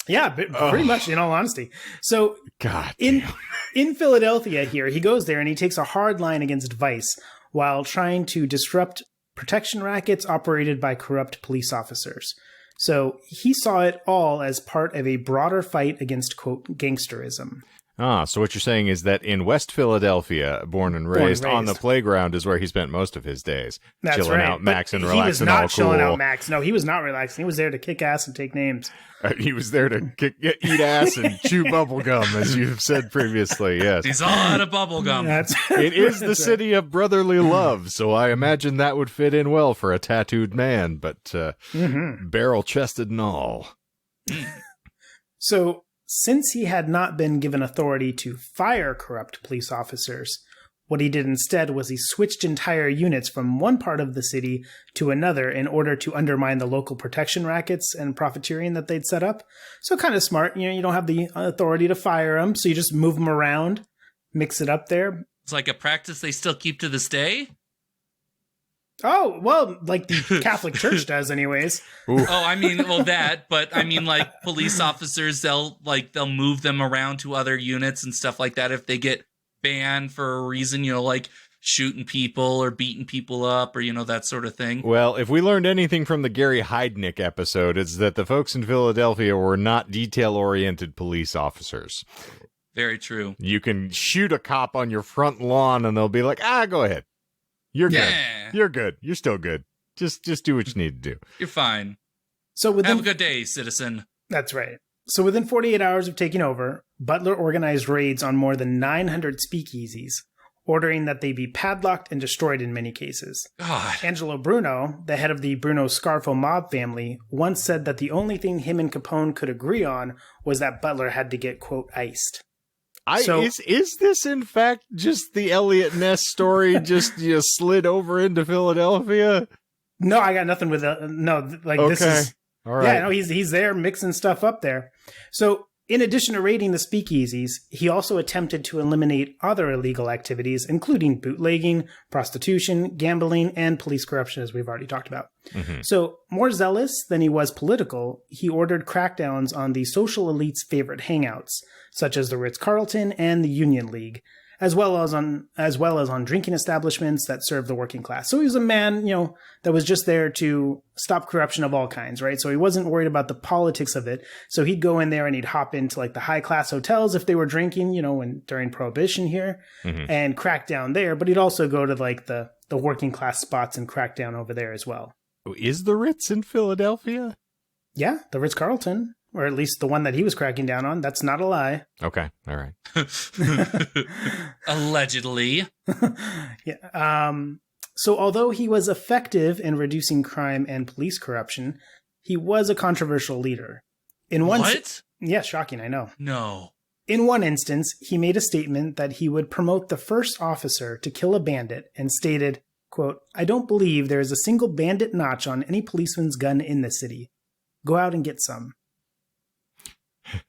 Yeah, pretty much, in all honesty. So God in Philadelphia here, he goes there and he takes a hard line against vice while trying to disrupt protection rackets operated by corrupt police officers. So he saw it all as part of a broader fight against, quote, gangsterism. So what you're saying is that in West Philadelphia, born and raised, on the playground is where he spent most of his days. That's chilling right. out, maxing, He relaxing, was not all chilling cool. out, Max. No, he was not relaxing. He was there to kick ass and take names. He was there to eat ass and chew bubble gum, as you've said previously, yes. He's all out of bubble gum. It is the city of brotherly love, so I imagine that would fit in well for a tattooed man, but barrel-chested and all. So, since he had not been given authority to fire corrupt police officers, what he did instead was he switched entire units from one part of the city to another in order to undermine the local protection rackets and profiteering that they'd set up. So kind of smart. You know, you don't have the authority to fire them, so you just move them around, mix it up there. It's like a practice they still keep to this day. Oh, well, like the Catholic Church does anyways. Ooh. Oh, I mean, well, that, but I mean, like, police officers, they'll move them around to other units and stuff like that if they get banned for a reason, you know, like shooting people or beating people up or, you know, that sort of thing. Well, if we learned anything from the Gary Heidnick episode, it's that the folks in Philadelphia were not detail-oriented police officers. Very true. You can shoot a cop on your front lawn and they'll be like, go ahead. You're good. Yeah. You're good. You're still good. Just do what you need to do. You're fine. So Have a good day, citizen. That's right. So within 48 hours of taking over, Butler organized raids on more than 900 speakeasies, ordering that they be padlocked and destroyed in many cases. God. Angelo Bruno, the head of the Bruno Scarfo mob family, once said that the only thing him and Capone could agree on was that Butler had to get, quote, iced. Is this in fact just the Elliot Ness story? Just slid over into Philadelphia? No, I got nothing with this is all right. Yeah, no, he's there mixing stuff up there. So in addition to raiding the speakeasies, he also attempted to eliminate other illegal activities, including bootlegging, prostitution, gambling, and police corruption, as we've already talked about. Mm-hmm. So more zealous than he was political, he ordered crackdowns on the social elite's favorite hangouts, such as the Ritz-Carlton and the Union League, as well as on drinking establishments that served the working class. So he was a man, that was just there to stop corruption of all kinds, right? So he wasn't worried about the politics of it. So he'd go in there and he'd hop into like the high class hotels if they were drinking, during Prohibition here, and crack down there. But he'd also go to like the working class spots and crack down over there as well. Is the Ritz in Philadelphia? Yeah, the Ritz-Carlton. Or at least the one that he was cracking down on. That's not a lie. Okay. All right. Allegedly. Yeah. So although he was effective in reducing crime and police corruption, he was a controversial leader. What? Yeah, shocking, I know. No. In one instance, he made a statement that he would promote the first officer to kill a bandit and stated, quote, "I don't believe there is a single bandit notch on any policeman's gun in the city. Go out and get some."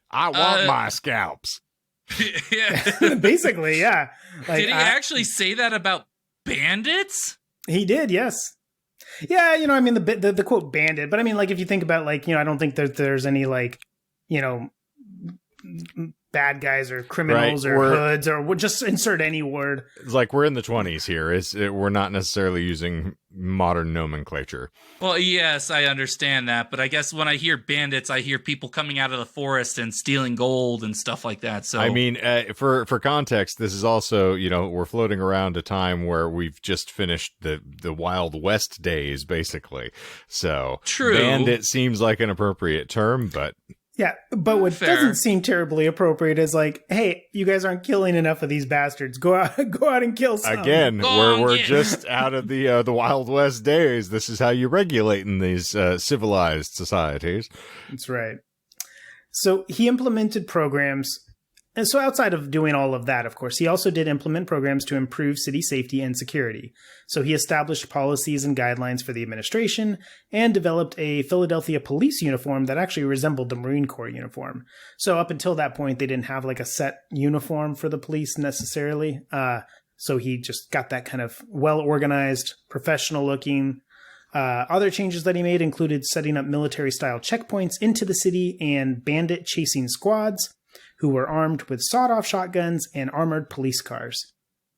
I want my scalps. Yeah. Basically, yeah. Did he actually say that about bandits? He did, yes. Yeah, I mean, the quote bandit, but I mean, like, if you think about, like, I don't think that there's any, like, bad guys or criminals or hoods, or we'll just insert any word. It's like we're in the 20s here. We're not necessarily using modern nomenclature. Well, yes, I understand that, but I guess when I hear bandits, I hear people coming out of the forest and stealing gold and stuff like that. So I mean, for context, this is also, we're floating around a time where we've just finished the Wild West days, basically. So true. Bandit seems like an appropriate term, but yeah, but what Fair. doesn't seem terribly appropriate is like, hey, you guys aren't killing enough of these bastards. Go out and kill some. again, we're just out of the Wild West days. This is how you regulate in these civilized societies. That's right. So he implemented programs. And so outside of doing all of that, of course, he also did implement programs to improve city safety and security. So he established policies and guidelines for the administration and developed a Philadelphia police uniform that actually resembled the Marine Corps uniform. So up until that point, they didn't have like a set uniform for the police necessarily. So he just got that kind of well-organized, professional-looking. Other changes that he made included setting up military-style checkpoints into the city and bandit-chasing squads, who were armed with sawed-off shotguns and armored police cars.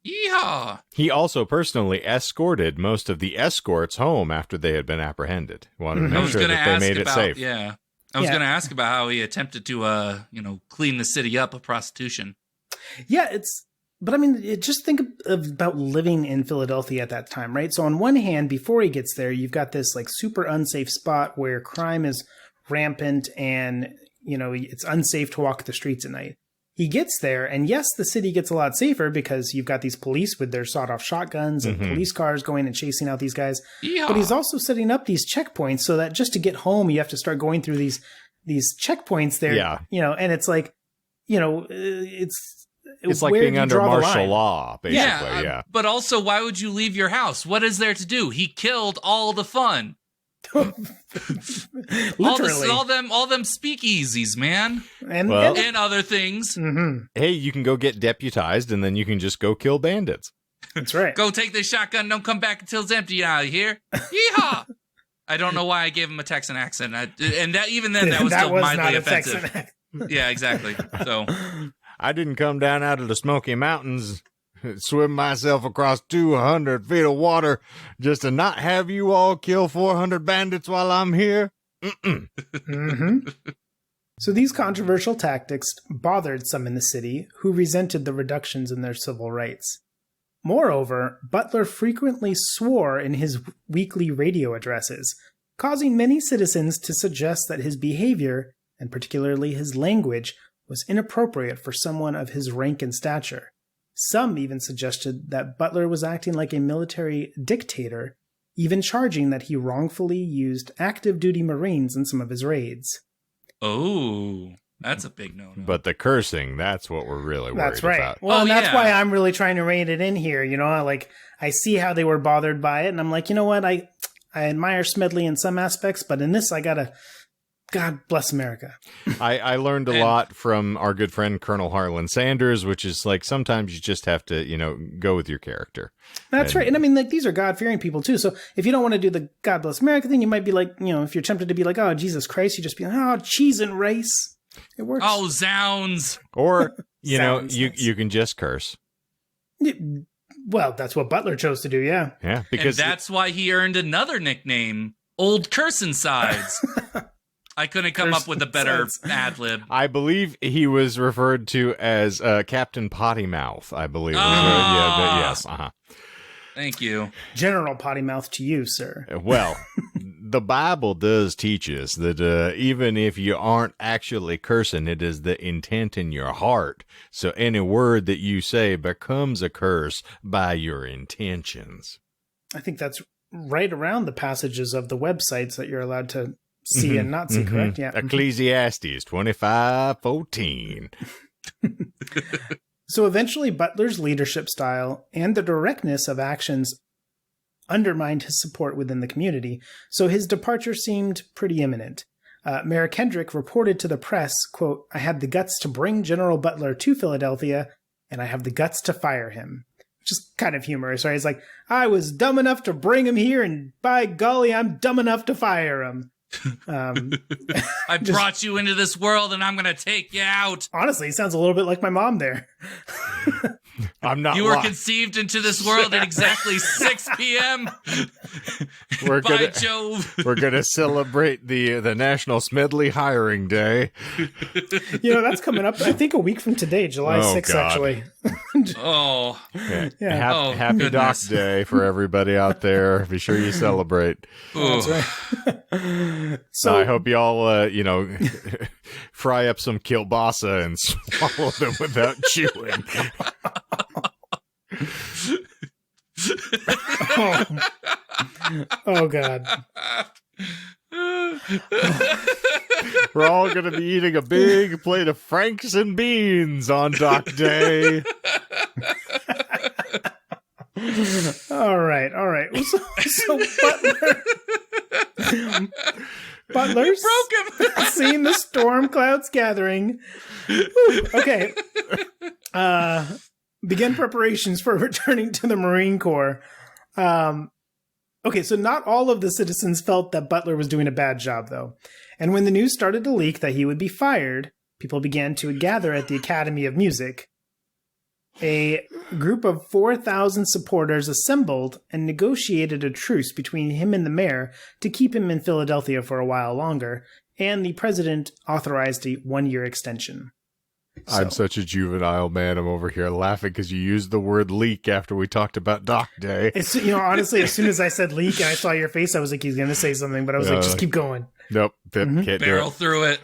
Yeehaw! He also personally escorted most of the escorts home after they had been apprehended. Wanted to make sure that they made it safe. Yeah, I was going to ask about how he attempted to, clean the city up of prostitution. Yeah, but I mean, just think about living in Philadelphia at that time, right? So on one hand, before he gets there, you've got this like super unsafe spot where crime is rampant and it's unsafe to walk the streets at night. He gets there, and yes, the city gets a lot safer because you've got these police with their sawed-off shotguns and police cars going and chasing out these guys. Yeehaw. But he's also setting up these checkpoints so that just to get home, you have to start going through these checkpoints there. Yeah. And it's like, It's like where being do you under draw the martial line? law, basically. Yeah. But also, why would you leave your house? What is there to do? He killed all the fun. Literally. all them speakeasies, man, and other things. Hey, you can go get deputized, and then you can just go kill bandits. That's right. Go take this shotgun. Don't come back until it's empty. Out of here. Yeehaw! I don't know why I gave him a Texan accent, and that even then that was still mildly offensive. Yeah, exactly. So I didn't come down out of the Smoky Mountains, swim myself across 200 feet of water just to not have you all kill 400 bandits while I'm here. So these controversial tactics bothered some in the city who resented the reductions in their civil rights. Moreover, Butler frequently swore in his weekly radio addresses, causing many citizens to suggest that his behavior, and particularly his language, was inappropriate for someone of his rank and stature. Some even suggested that Butler was acting like a military dictator, even charging that he wrongfully used active duty Marines in some of his raids. Oh, that's a big no-no. But the cursing, that's what we're really worried That's right. about. Well, and that's why I'm really trying to rein it in here. I see how they were bothered by it, and I'm like, you know what? I admire Smedley in some aspects, but in this, I gotta... God bless America. I learned a lot from our good friend Colonel Harlan Sanders, which is like sometimes you just have to, go with your character. That's right. And I mean, like, these are God-fearing people too. So if you don't want to do the God bless America thing, you might be like, if you're tempted to be like, oh, Jesus Christ, you just be like, oh, cheese and rice. It works. Oh, zounds. Or, you can just curse. Well, that's what Butler chose to do, yeah. Yeah, because and that's why he earned another nickname, Old Cursin' Sides. I couldn't come up with a better ad-lib. I believe he was referred to as Captain Pottymouth, I believe. Yes. Thank you. General Pottymouth to you, sir. Well, the Bible does teach us that even if you aren't actually cursing, it is the intent in your heart. So any word that you say becomes a curse by your intentions. I think that's right around the passages of the websites that you're allowed to see and not see, correct? Yeah. Ecclesiastes 25:14. So eventually Butler's leadership style and the directness of actions undermined his support within the community, so his departure seemed pretty imminent. Mayor Kendrick reported to the press, quote, "I had the guts to bring General Butler to Philadelphia, and I have the guts to fire him." Which is kind of humorous, right? It's like, I was dumb enough to bring him here, and by golly, I'm dumb enough to fire him. I brought you into this world and I'm going to take you out. Honestly, he sounds a little bit like my mom there. I'm not. You were conceived into this world at exactly 6 p.m. By Jove. We're gonna celebrate the National Smedley Hiring Day. That's coming up. I think a week from today, July 6th, God. actually. Yeah. Happy Doc Day for everybody out there. Be sure you celebrate. That's right. So I hope y'all, fry up some kielbasa and swallow them without chewing. Oh God. We're all going to be eating a big plate of Franks and beans on Doc Day. All right. So Butler's broke him. Seeing the storm clouds gathering. Okay. Begin preparations for returning to the Marine Corps. Okay, so not all of the citizens felt that Butler was doing a bad job, though. And when the news started to leak that he would be fired, people began to gather at the Academy of Music. A group of 4,000 supporters assembled and negotiated a truce between him and the mayor to keep him in Philadelphia for a while longer, and the president authorized a 1-year extension. I'm such a juvenile man. I'm over here laughing because you used the word leak after we talked about Doc Day. It's, honestly, as soon as I said leak and I saw your face, I was like, he's going to say something, but I was like, just keep going. Nope. Can't barrel do it. through it.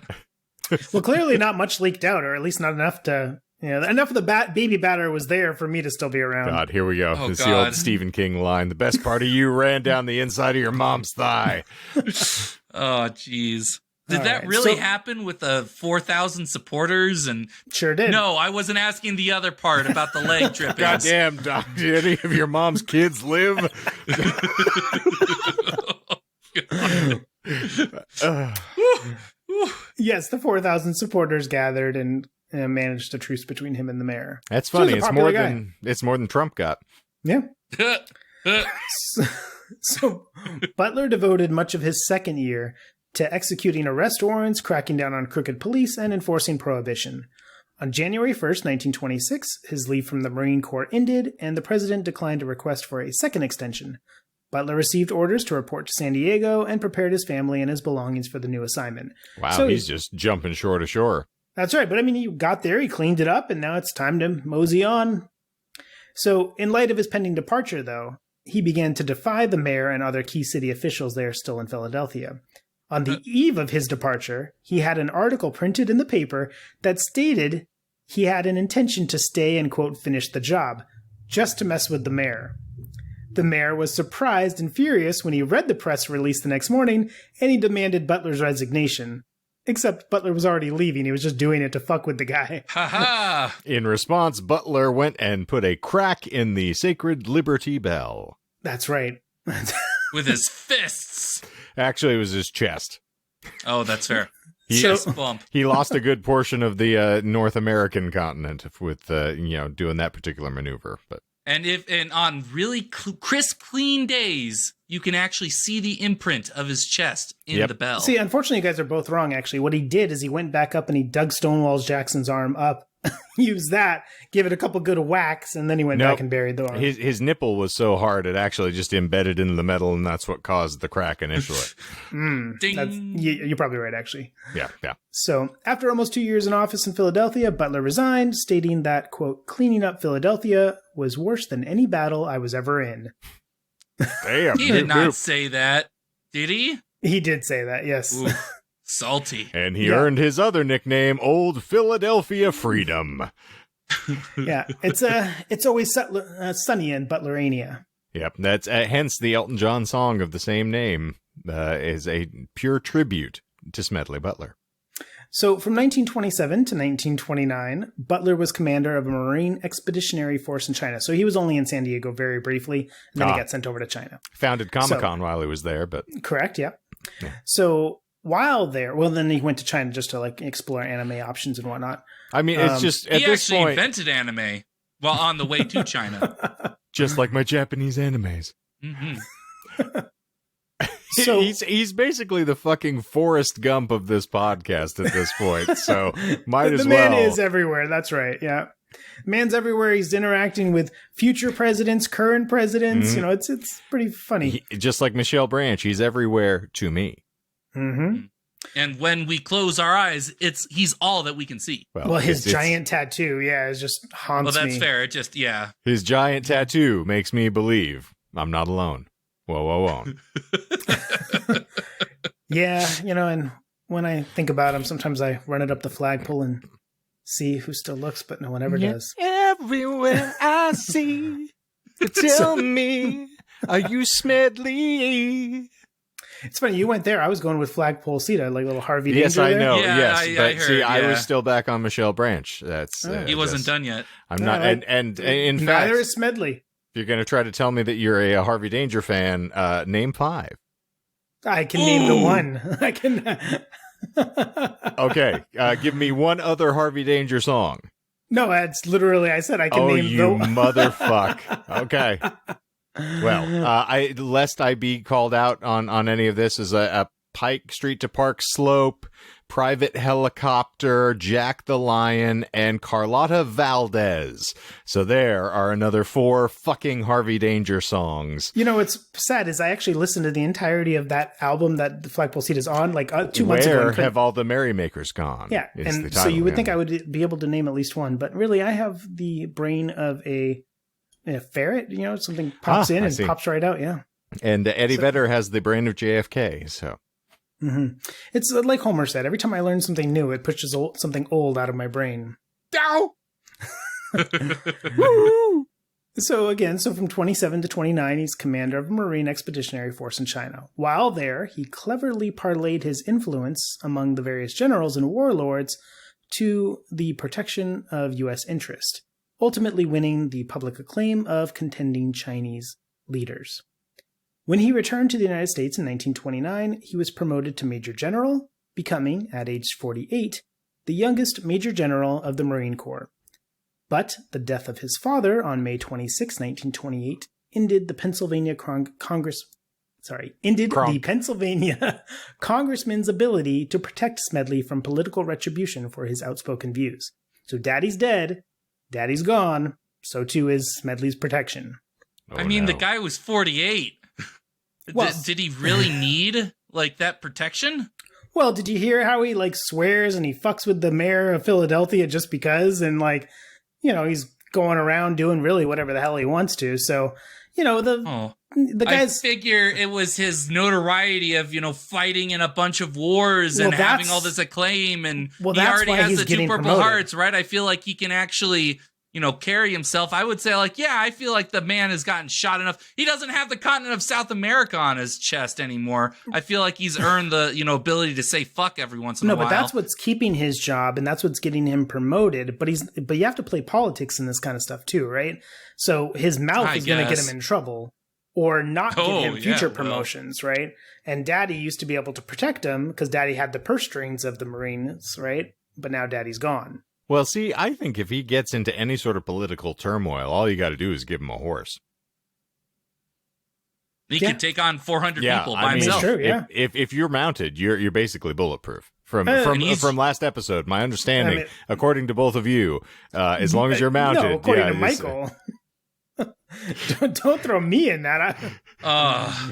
Well, clearly not much leaked out, or at least not enough to, enough of the baby batter was there for me to still be around. God, here we go. Oh, It's the old Stephen King line. The best part of you ran down the inside of your mom's thigh. Oh, jeez. Did All that right, really happen with the 4,000 supporters? And sure did. No, I wasn't asking the other part about the leg drippings. Goddamn, Doc, did any of your mom's kids live? Yes, the 4,000 supporters gathered and managed a truce between him and the mayor. That's funny. So It's more than Trump got. Yeah. So Butler devoted much of his second year to executing arrest warrants, cracking down on crooked police, and enforcing prohibition. On January 1st, 1926, his leave from the Marine Corps ended, and the president declined a request for a second extension. Butler received orders to report to San Diego and prepared his family and his belongings for the new assignment. Wow, so he's just jumping shore to shore. That's right, but I mean, he got there, he cleaned it up, and now it's time to mosey on. So, in light of his pending departure, though, he began to defy the mayor and other key city officials there still in Philadelphia. On the eve of his departure, he had an article printed in the paper that stated he had an intention to stay and, quote, finish the job, just to mess with the mayor. The mayor was surprised and furious when he read the press release the next morning, and he demanded Butler's resignation. Except Butler was already leaving. He was just doing it to fuck with the guy. Ha ha! In response, Butler went and put a crack in the sacred Liberty Bell. That's right. With his fists. Actually, it was his chest. Oh, that's fair. Fist bump. He lost a good portion of the North American continent with doing that particular maneuver. But and on really crisp, clean days, you can actually see the imprint of his chest in the bell. See, unfortunately, you guys are both wrong, actually. What he did is he went back up and he dug Stonewall Jackson's arm up, used that, give it a couple good whacks, and then he went back and buried the arm. His nipple was so hard, it actually just embedded into the metal, and that's what caused the crack initially. Ding. You're probably right, actually. Yeah. So, after almost 2 years in office in Philadelphia, Butler resigned, stating that, quote, cleaning up Philadelphia was worse than any battle I was ever in. Damn. He did not say that, did he? He did say that, yes. Ooh, salty. And he earned his other nickname, Old Philadelphia Freedom. Yeah, it's always sunny in Butlerania. Yep, that's hence the Elton John song of the same name is a pure tribute to Smedley Butler. So from 1927 to 1929, Butler was commander of a Marine Expeditionary Force in China. So he was only in San Diego very briefly, and then he got sent over to China. Founded Comic-Con while he was there, but... Correct, yeah. So while there, then he went to China just to explore anime options and whatnot. I mean, it's just, at this point... He actually invented anime while on the way to China. Just like my Japanese animes. Mm-hmm. So he's basically the fucking Forrest Gump of this podcast at this point. So might as the well. man is everywhere. That's right. Yeah. Man's everywhere. He's interacting with future presidents, current presidents. Mm-hmm. You know, it's pretty funny. Just like Michelle Branch, he's everywhere to me. Mm-hmm. And when we close our eyes, he's all that we can see. Well, his giant tattoo, it just haunts me. Well, that's fair. It just, His giant tattoo makes me believe I'm not alone. Whoa, whoa, whoa. Yeah, and when I think about him, sometimes I run it up the flagpole and see who still looks, but no one ever does. Everywhere I see, tell me, are you Smedley? It's funny, you went there. I was going with Flagpole Sita, like little Harvey Danger. Yes, I know. Yeah, yes, I but heard, see, I was still back on Michelle Branch. That's he wasn't done yet. I'm not. And in fact, neither is Smedley. If you're going to try to tell me that you're a Harvey Danger fan, name 5. I can name the one. I can. Okay, give me one other Harvey Danger song. No, that's literally. I said I can name you the motherfuck. Okay. Well, lest I be called out on any of this, is a Pike Street to Park Slope, Private Helicopter, Jack the Lion, and Carlotta Valdez. So there are another 4 fucking Harvey Danger songs. You know, what's sad is I actually listened to the entirety of that album that the Flagpole Seat is on, like 2 months ago. Where have all the merrymakers gone? Yeah, and so you would think I would be able to name at least one, but really I have the brain of a ferret. Something pops in and pops right out. Yeah. And Eddie Vedder has the brain of JFK. So it's like Homer said, every time I learn something new, it pushes something old out of my brain. Ow! So from 27 to 29, he's commander of a Marine Expeditionary Force in China. While there, he cleverly parlayed his influence among the various generals and warlords to the protection of U.S. interest, ultimately winning the public acclaim of contending Chinese leaders. When he returned to the United States in 1929, he was promoted to Major General, becoming, at age 48, the youngest Major General of the Marine Corps. But the death of his father on May 26, 1928, ended the Pennsylvania Congressman's ability to protect Smedley from political retribution for his outspoken views. So Daddy's dead, Daddy's gone, so too is Smedley's protection. The guy was 48. Well, did he really need that protection? Well, did you hear how he swears and he fucks with the mayor of Philadelphia just because, and he's going around doing really whatever the hell he wants to. So, the guy's. I figure it was his notoriety of fighting in a bunch of wars and having all this acclaim, and he already has the 2 Purple Hearts, right? I feel like he can actually carry himself. I would say I feel like the man has gotten shot enough. He doesn't have the continent of South America on his chest anymore. I feel like he's earned the, ability to say fuck every once in a while. No, but that's what's keeping his job and that's what's getting him promoted. But you have to play politics in this kind of stuff too, right? So his mouth is going to get him in trouble or not give him future promotions, right? And Daddy used to be able to protect him because Daddy had the purse strings of the Marines, right? But now Daddy's gone. Well, see, I think if he gets into any sort of political turmoil, all you got to do is give him a horse. He could take on 400 people by himself. True, yeah. If you're mounted, you're basically bulletproof. From last episode, my understanding, according to both of you, as long as you're mounted. No, according to Michael. Don't throw me in that.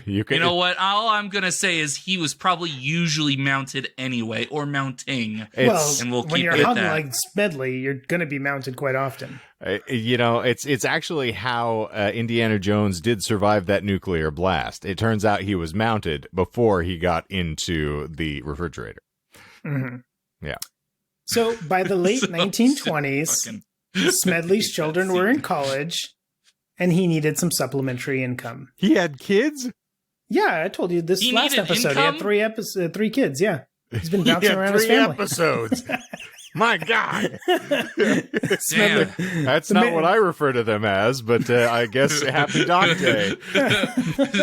You know what? All I'm going to say is he was probably usually mounted anyway, or mounting. And we'll when you're hung like Smedley, you're going to be mounted quite often. It's actually how Indiana Jones did survive that nuclear blast. It turns out he was mounted before he got into the refrigerator. Mm-hmm. Yeah. So by the late 1920s, Smedley's children were in college. And he needed some supplementary income. He had kids? Yeah, I told you this last episode. Income? He had 3 kids, yeah. He's been bouncing around his family. 3 episodes. My God. Damn. That's not what I refer to them as, but I guess Happy Dog Day.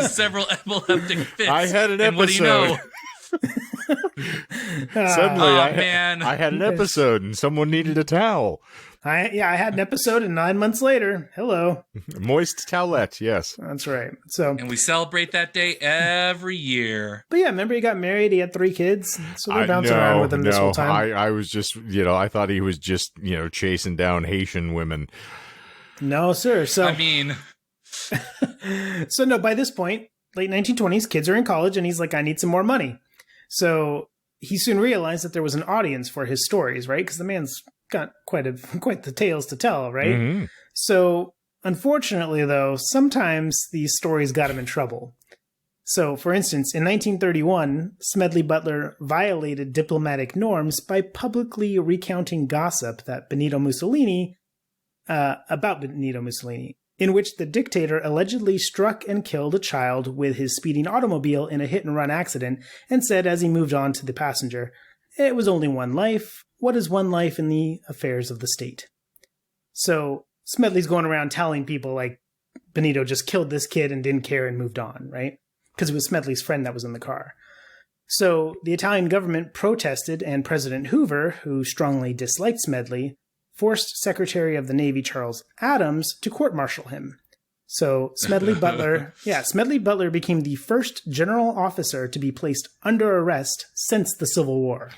Several epileptic fits. I had an episode. What do you know? Suddenly, I had an episode and someone needed a towel. I had an episode, and 9 months later, hello. Moist towelette, yes. That's right. So, And we celebrate that day every year. but yeah, remember he got married, he had 3 kids, so they're bouncing around with him this whole time. I was just, I thought he was just, chasing down Haitian women. No, sir. So, I mean, so no, by this point, late 1920s, kids are in college, and he's like, I need some more money. So he soon realized that there was an audience for his stories, right? Because the man's got quite the tales to tell, right? Mm-hmm. So unfortunately, though, sometimes these stories got him in trouble. So, for instance, in 1931, Smedley Butler violated diplomatic norms by publicly recounting gossip that about Benito Mussolini, in which the dictator allegedly struck and killed a child with his speeding automobile in a hit-and-run accident, and said as he moved on to the passenger, "It was only one life. What is one life in the affairs of the state?" So Smedley's going around telling people, like, Benito just killed this kid and didn't care and moved on, right? Because it was Smedley's friend that was in the car. So the Italian government protested, and President Hoover, who strongly disliked Smedley, forced Secretary of the Navy Charles Adams to court-martial him. So Smedley Butler became the first general officer to be placed under arrest since the Civil War.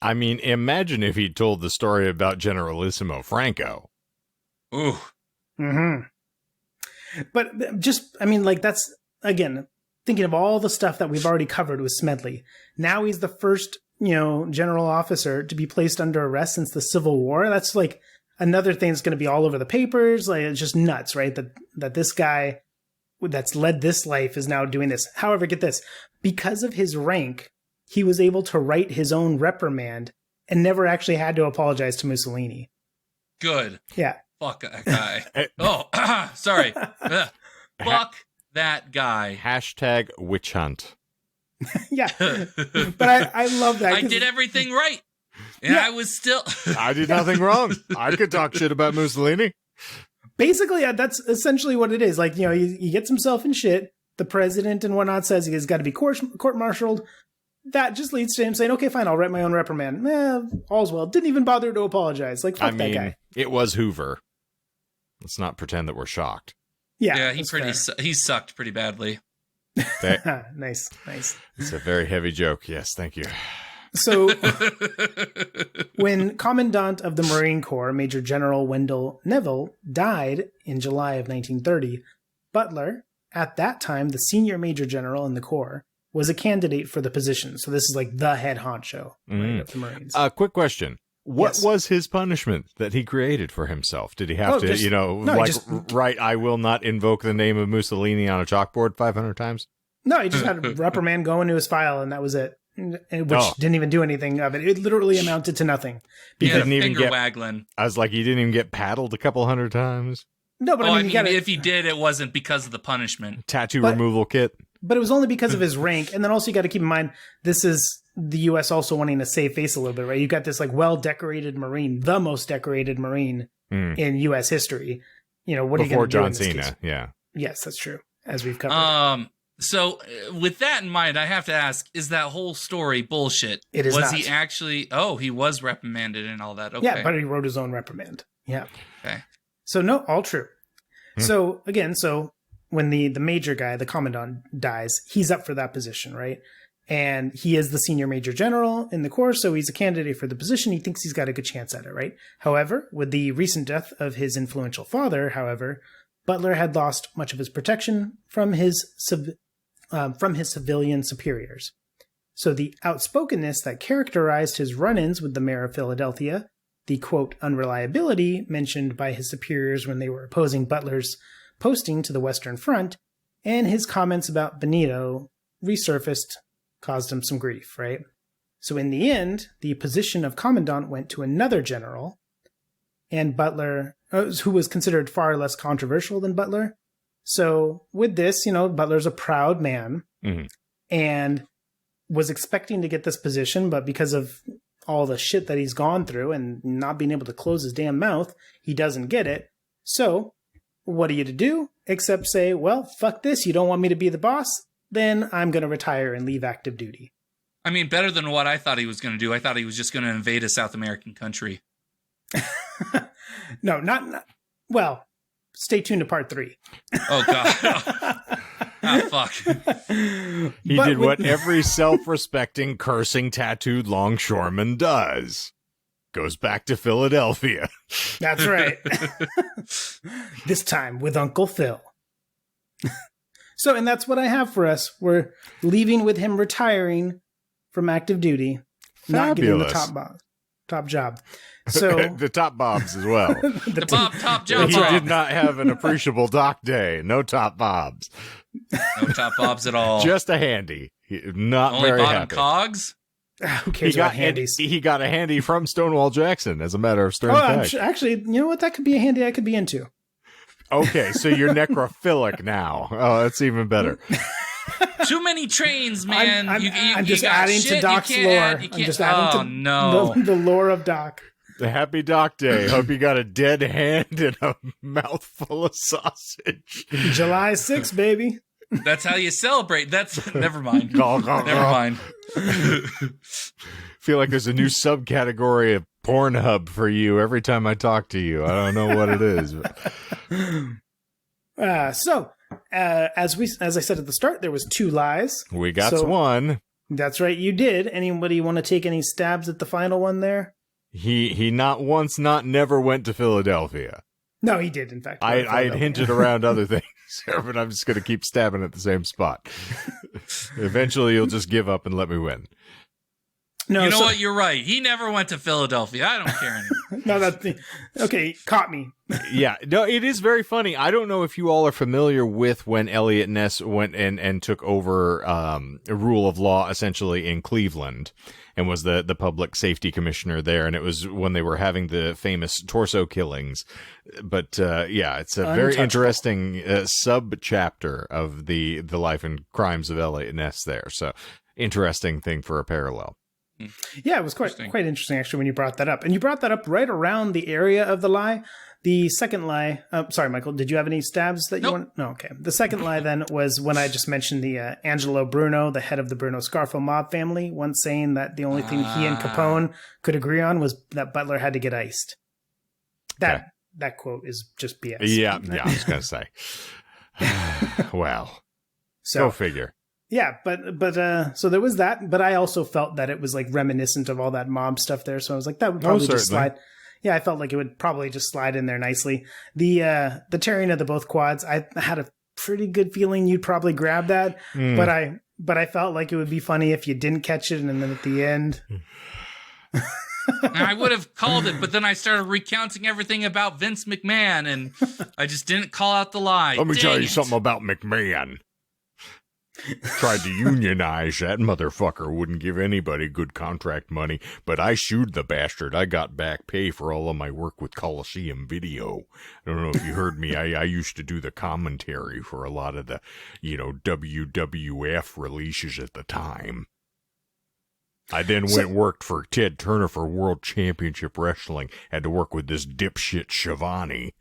I mean, imagine if he told the story about Generalissimo Franco. ooh. Mm-hmm. But just, I mean, like, that's, again, thinking of all the stuff that we've already covered with Smedley. Now he's the first, general officer to be placed under arrest since the Civil War. That's like another thing that's going to be all over the papers. Like, it's just nuts, right? That this guy that's led this life is now doing this. However, get this, because of his rank, he was able to write his own reprimand and never actually had to apologize to Mussolini. Good. Yeah. Fuck that guy. Oh, sorry. Fuck that guy. Hashtag witch hunt. Yeah. But I love that. I did everything right. And Yeah. I was still... I did nothing wrong. I could talk shit about Mussolini. Basically, that's essentially what it is. Like, he gets himself in shit. The president and whatnot says he's got to be court-martialed. That just leads to him saying, okay, fine, I'll write my own reprimand. All's well. Didn't even bother to apologize. Like, fuck that guy. It was Hoover. Let's not pretend that we're shocked. Yeah, he sucked pretty badly. Nice. It's a very heavy joke. Yes, thank you. So, when Commandant of the Marine Corps, Major General Wendell Neville, died in July of 1930, Butler, at that time the senior Major General in the Corps, was a candidate for the position. So this is like the head honcho right, of the Marines. Quick question. What was his punishment that he created for himself? Did he have write, I will not invoke the name of Mussolini on a chalkboard 500 times? No, he just had a reprimand go into his file, and that was it. Which didn't even do anything of it. It literally amounted to nothing. He didn't even get waggling. I was like, he didn't even get paddled a couple hundred times. No, but if he did, it wasn't because of the punishment. Tattoo removal kit. But it was only because of his rank. And then also you got to keep in mind, this is the U.S. also wanting to save face a little bit, right? You've got this like well-decorated Marine, the most decorated Marine in U.S. history. What are you going to do? Before John Cena, yeah. Yes, that's true, as we've covered. So with that in mind, I have to ask, is that whole story bullshit? It is Was not. he actually, he was reprimanded and all that. Okay. Yeah, but he wrote his own reprimand. Yeah. Okay. So no, all true. So again, when the major guy, the commandant, dies, he's up for that position, right? And he is the senior major general in the Corps, so he's a candidate for the position. He thinks he's got a good chance at it, right? However, with the recent death of his influential father, Butler had lost much of his protection from his civilian superiors. So the outspokenness that characterized his run-ins with the mayor of Philadelphia, the quote unreliability mentioned by his superiors when they were opposing Butler's posting to the Western Front, and his comments about Benito resurfaced, caused him some grief, right? So in the end, the position of commandant went to another general, and Butler, who was considered far less controversial than Butler. So with this, Butler's a proud man and was expecting to get this position, but because of all the shit that he's gone through and not being able to close his damn mouth, he doesn't get it. So what are you to do except say, well, fuck this. You don't want me to be the boss? Then I'm going to retire and leave active duty. I mean, better than what I thought he was going to do. I thought he was just going to invade a South American country. No, not. Well, stay tuned to part 3. Oh God. Fuck. He did what every self-respecting, cursing, tattooed longshoreman does. Goes back to Philadelphia. That's right. This time with Uncle Phil. So, and that's what I have for us. We're leaving with him retiring from active duty. Fabulous. Not getting the top job. So the top bobs as well. The top job. He did not have an appreciable dock day. No top bobs. No top bobs at all. Just a handy. Not Only very bottom happy. cogs. Who cares about handies? He got a handy from Stonewall Jackson, as a matter of stern fact. Actually, you know what? That could be a handy I could be into. Okay, so you're necrophilic now. Oh, that's even better. Too many trains, man. I'm just adding to Doc's lore. I'm just adding to the lore of Doc. The happy Doc Day. Hope you got a dead hand and a mouthful of sausage. July 6th, baby. That's how you celebrate. That's never mind. Never mind. Feel like there's a new subcategory of Pornhub for you every time I talk to you. I don't know what it is. As I said at the start, there was 2 lies. We got one. That's right, you did. Anybody want to take any stabs at the final one there? He not once, not never went to Philadelphia. No, he did, in fact. I had hinted around other things, but I'm just going to keep stabbing at the same spot. Eventually, you'll just give up and let me win. No, you know what? You're right. He never went to Philadelphia. I don't care anymore. Okay, caught me. Yeah, no, it is very funny. I don't know if you all are familiar with when Elliot Ness went and took over rule of law, essentially, in Cleveland, and was the public safety commissioner there. And it was when they were having the famous torso killings. But yeah, it's a very interesting sub-chapter of the life and crimes of Elliot Ness there. So interesting thing for a parallel. Yeah, it was quite interesting, actually, when you brought that up. And you brought that up right around the area of the lie. The second lie, sorry, Michael, did you have any stabs that you want? No, okay. The second lie then was when I just mentioned the Angelo Bruno, the head of the Bruno Scarfo mob family, once saying that the only thing he and Capone could agree on was that Butler had to get iced. That quote is just BS. Yeah, I was going to say. Well, go figure. Yeah, but so there was that, but I also felt that it was like reminiscent of all that mob stuff there, so I was like, that would probably just slide. Yeah, I felt like it would probably just slide in there nicely. The tearing of the both quads, I had a pretty good feeling you'd probably grab that, but I felt like it would be funny if you didn't catch it, and then at the end. I would have called it, but then I started recounting everything about Vince McMahon, and I just didn't call out the lie. Let me tell you something about McMahon. Tried to unionize that motherfucker, wouldn't give anybody good contract money, but I sued the bastard. I got back pay for all of my work with Coliseum Video. I don't know if you heard me. I used to do the commentary for a lot of the, WWF releases at the time. I then went and worked for Ted Turner for World Championship Wrestling. Had to work with this dipshit Schiavone.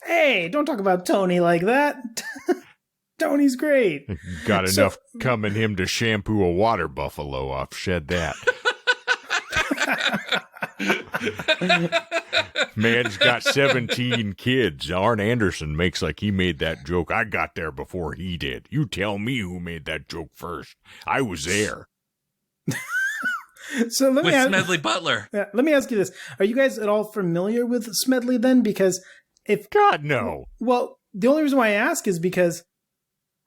Hey, don't talk about Tony like that. Tony's great. Got enough cum in him to shampoo a water buffalo off. Shed that. Man's got 17 kids. Arn Anderson makes like he made that joke. I got there before he did. You tell me who made that joke first. I was there. So let me Smedley Butler. Let me ask you this. Are you guys at all familiar with Smedley then? Because if... God, no. Well, the only reason why I ask is because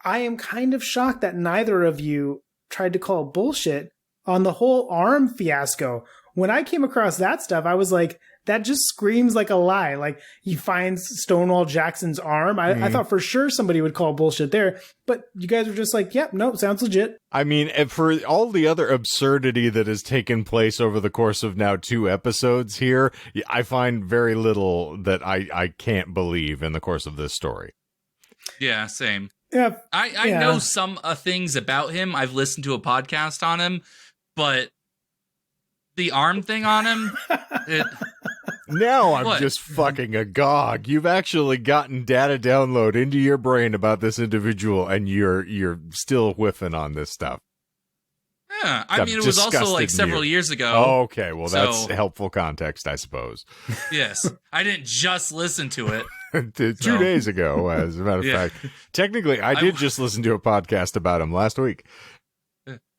I am kind of shocked that neither of you tried to call bullshit on the whole arm fiasco. When I came across that stuff, I was like, that just screams like a lie. Like, he finds Stonewall Jackson's arm. I thought for sure somebody would call bullshit there. But you guys were just like, yep, no, sounds legit. I mean, for all the other absurdity that has taken place over the course of now 2 episodes here, I find very little that I can't believe in the course of this story. Yeah, same. Yeah, I know some things about him. I've listened to a podcast on him, but the arm thing on him, now I'm just fucking agog. You've actually gotten data download into your brain about this individual, and you're still whiffing on this stuff. Yeah, I mean, it was also like several years ago. Oh, okay, well, that's helpful context, I suppose. Yes, I didn't just listen to it. 2 days ago, as a matter of fact. Technically, I did just listen to a podcast about him last week.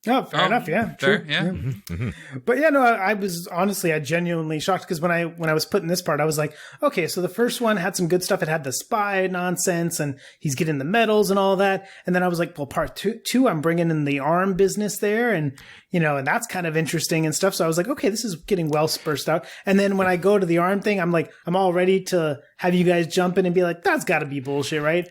Oh, fair enough. Yeah, fair, true. yeah. Mm-hmm. But yeah, no, I was honestly, I genuinely shocked because when I was putting this part, I was like, okay, so the first one had some good stuff. It had the spy nonsense, and he's getting the medals and all that. And then I was like, well, part two, I'm bringing in the arm business there, and and that's kind of interesting and stuff. So I was like, okay, this is getting well spurred out. And then when I go to the arm thing, I'm like, I'm all ready to have you guys jump in and be like, that's got to be bullshit, right?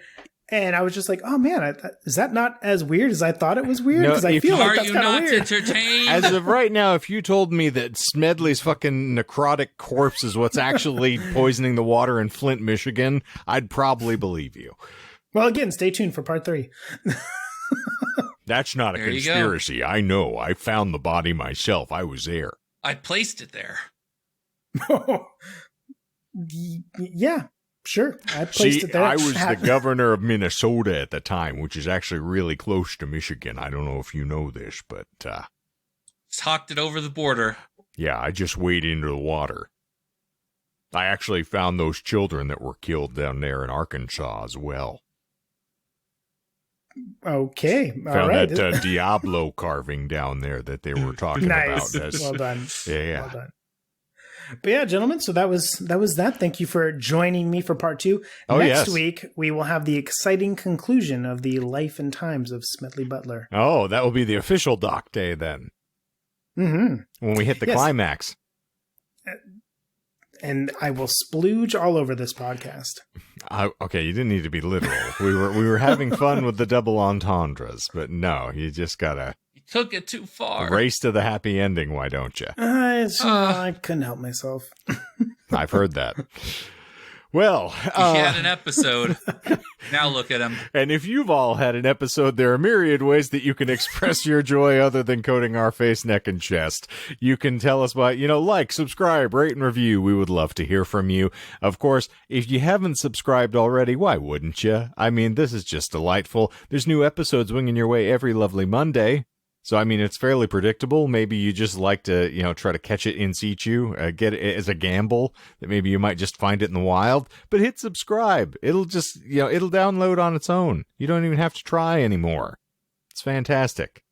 And I was just like, oh man, is that not as weird as I thought it was weird? Because I feel like that's kind of weird. Entertained? As of right now, if you told me that Smedley's fucking necrotic corpse is what's actually poisoning the water in Flint, Michigan, I'd probably believe you. Well, again, stay tuned for part 3. That's not a conspiracy. I know. I found the body myself. I was there. I placed it there. Yeah. Sure, I placed it there. I was the governor of Minnesota at the time, which is actually really close to Michigan. I don't know if you know this, but... Talked it over the border. Yeah, I just waded into the water. I actually found those children that were killed down there in Arkansas as well. Okay, all found right. that Diablo carving down there that they were talking nice. about. Well done. Yeah. Well done. But yeah, gentlemen, so that was that. Thank you for joining me for part 2. Next week, we will have the exciting conclusion of the life and times of Smedley Butler. Oh, that will be the official doc day then. Mm-hmm. When we hit the climax. And I will splooge all over this podcast. Okay, you didn't need to be literal. We were having fun with the double entendres, but no, you just gotta... Took it too far. Race to the happy ending, why don't you? I couldn't help myself. I've heard that. Well, he had an episode. Now look at him. And if you've all had an episode, there are myriad ways that you can express your joy other than coating our face, neck, and chest. You can tell us by, like, subscribe, rate, and review. We would love to hear from you. Of course, if you haven't subscribed already, why wouldn't you? I mean, this is just delightful. There's new episodes winging your way every lovely Monday. So, I mean, it's fairly predictable. Maybe you just like to, try to catch it in situ, get it as a gamble, that maybe you might just find it in the wild. But hit subscribe. It'll just, it'll download on its own. You don't even have to try anymore. It's fantastic.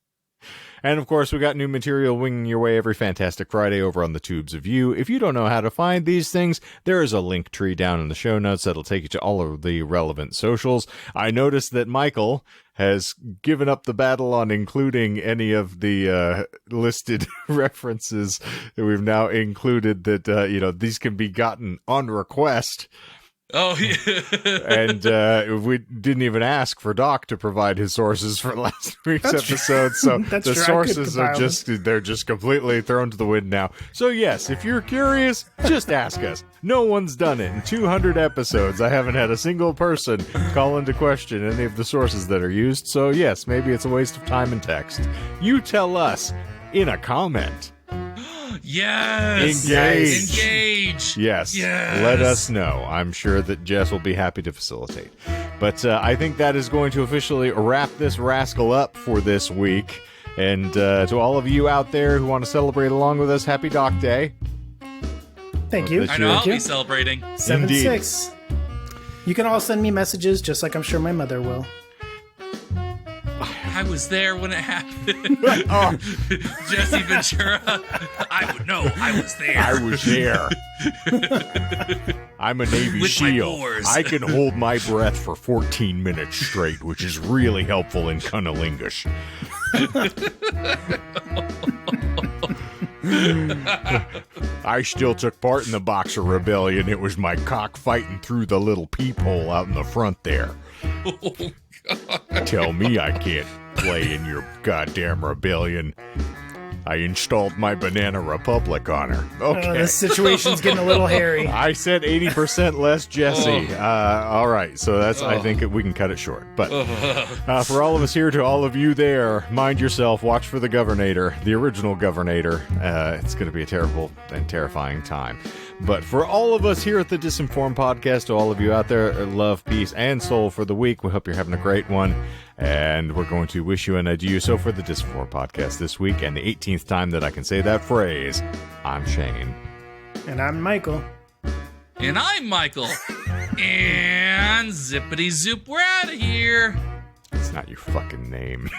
And, of course, we got new material winging your way every Fantastic Friday over on the Tubes of You. If you don't know how to find these things, there is a link tree down in the show notes that'll take you to all of the relevant socials. I noticed that Michael has given up the battle on including any of the listed references that we've now included that, these can be gotten on request. Oh, yeah. And we didn't even ask for Doc to provide his sources for last week's episode, so the sources are they're just completely thrown to the wind now. So yes, if you're curious, just ask us. No one's done it. In 200 episodes, I haven't had a single person call into question any of the sources that are used, so yes, maybe it's a waste of time and text. You tell us in a comment. Yes! Engage! Yes. Let us know. I'm sure that Jess will be happy to facilitate. But I think that is going to officially wrap this rascal up for this week. And to all of you out there who want to celebrate along with us, happy Doc Day. Thank you. I know I'll be celebrating. 7-6. You can all send me messages, just like I'm sure my mother will. I was there when it happened. Jesse Ventura. I would know. I was there. I was there. I'm a Navy SEAL. I can hold my breath for 14 minutes straight, which is really helpful in cunnilingus. I still took part in the Boxer Rebellion. It was my cock fighting through the little peephole out in the front there. Oh, God. Tell me I can't play in your goddamn rebellion. I installed my Banana Republic on her. Okay. This situation's getting a little hairy. I said 80% less Jesse. All right, so that's. I think we can cut it short. But for all of us here, to all of you there, mind yourself, watch for the Governator, the original Governator. It's going to be a terrible and terrifying time. But for all of us here at the Disinformed Podcast, to all of you out there, love, peace, and soul for the week. We hope you're having a great one. And we're going to wish you an adieu. So for the Disinformed Podcast this week, and the 18th time that I can say that phrase, I'm Shane. And I'm Michael. And I'm Michael. And zippity zoop, we're out of here. It's not your fucking name.